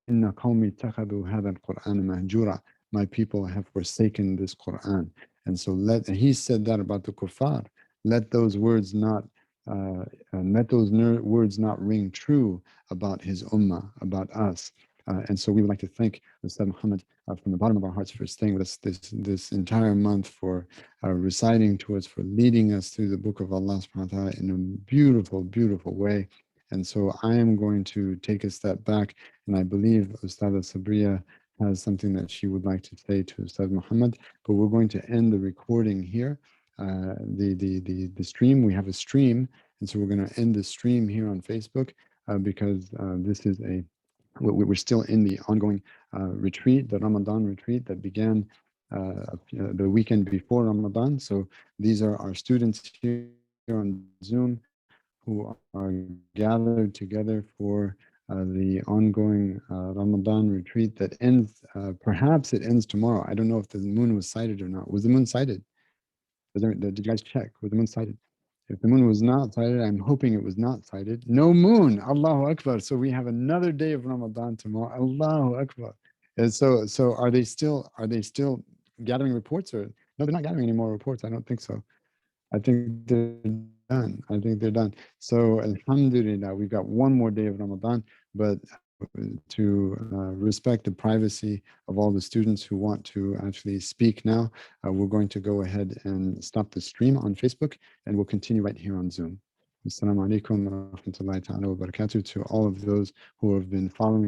inna qawmi takhadu hadha al-Quran mahjura. My people have forsaken this Quran. And so and he said that about the kuffar. Let those words not words not ring true about his ummah, about us. And so we would like to thank Ustad Muhammad from the bottom of our hearts for staying with us this entire month, for reciting to us, for leading us through the book of Allah subhanahu wa ta'ala in a beautiful, beautiful way. And so I am going to take a step back, and I believe Ustad Sabriya has something that she would like to say to Ustad Muhammad, but we're going to end the recording here. The stream, we have a stream, and so we're going to end the stream here on Facebook because this is we're still in the ongoing retreat, the Ramadan retreat that began the weekend before Ramadan. So these are our students here on Zoom who are gathered together for the ongoing Ramadan retreat that ends, perhaps it ends tomorrow. I don't know if the moon was sighted or not. Was the moon sighted? Did you guys check? Was the moon sighted? If the moon was not sighted, I'm hoping it was not sighted. No moon. Allahu Akbar. So we have another day of Ramadan tomorrow. Allahu Akbar. And so are they still gathering reports, or no, they're not gathering any more reports. I don't think so. I think they're done. I think they're done. So Alhamdulillah, we've got one more day of Ramadan, but to respect the privacy of all the students who want to actually speak now, we're going to go ahead and stop the stream on Facebook, and we'll continue right here on Zoom. Assalamu alaikum wa rahmatullahi ta'ala wa barakatuh to all of those who have been following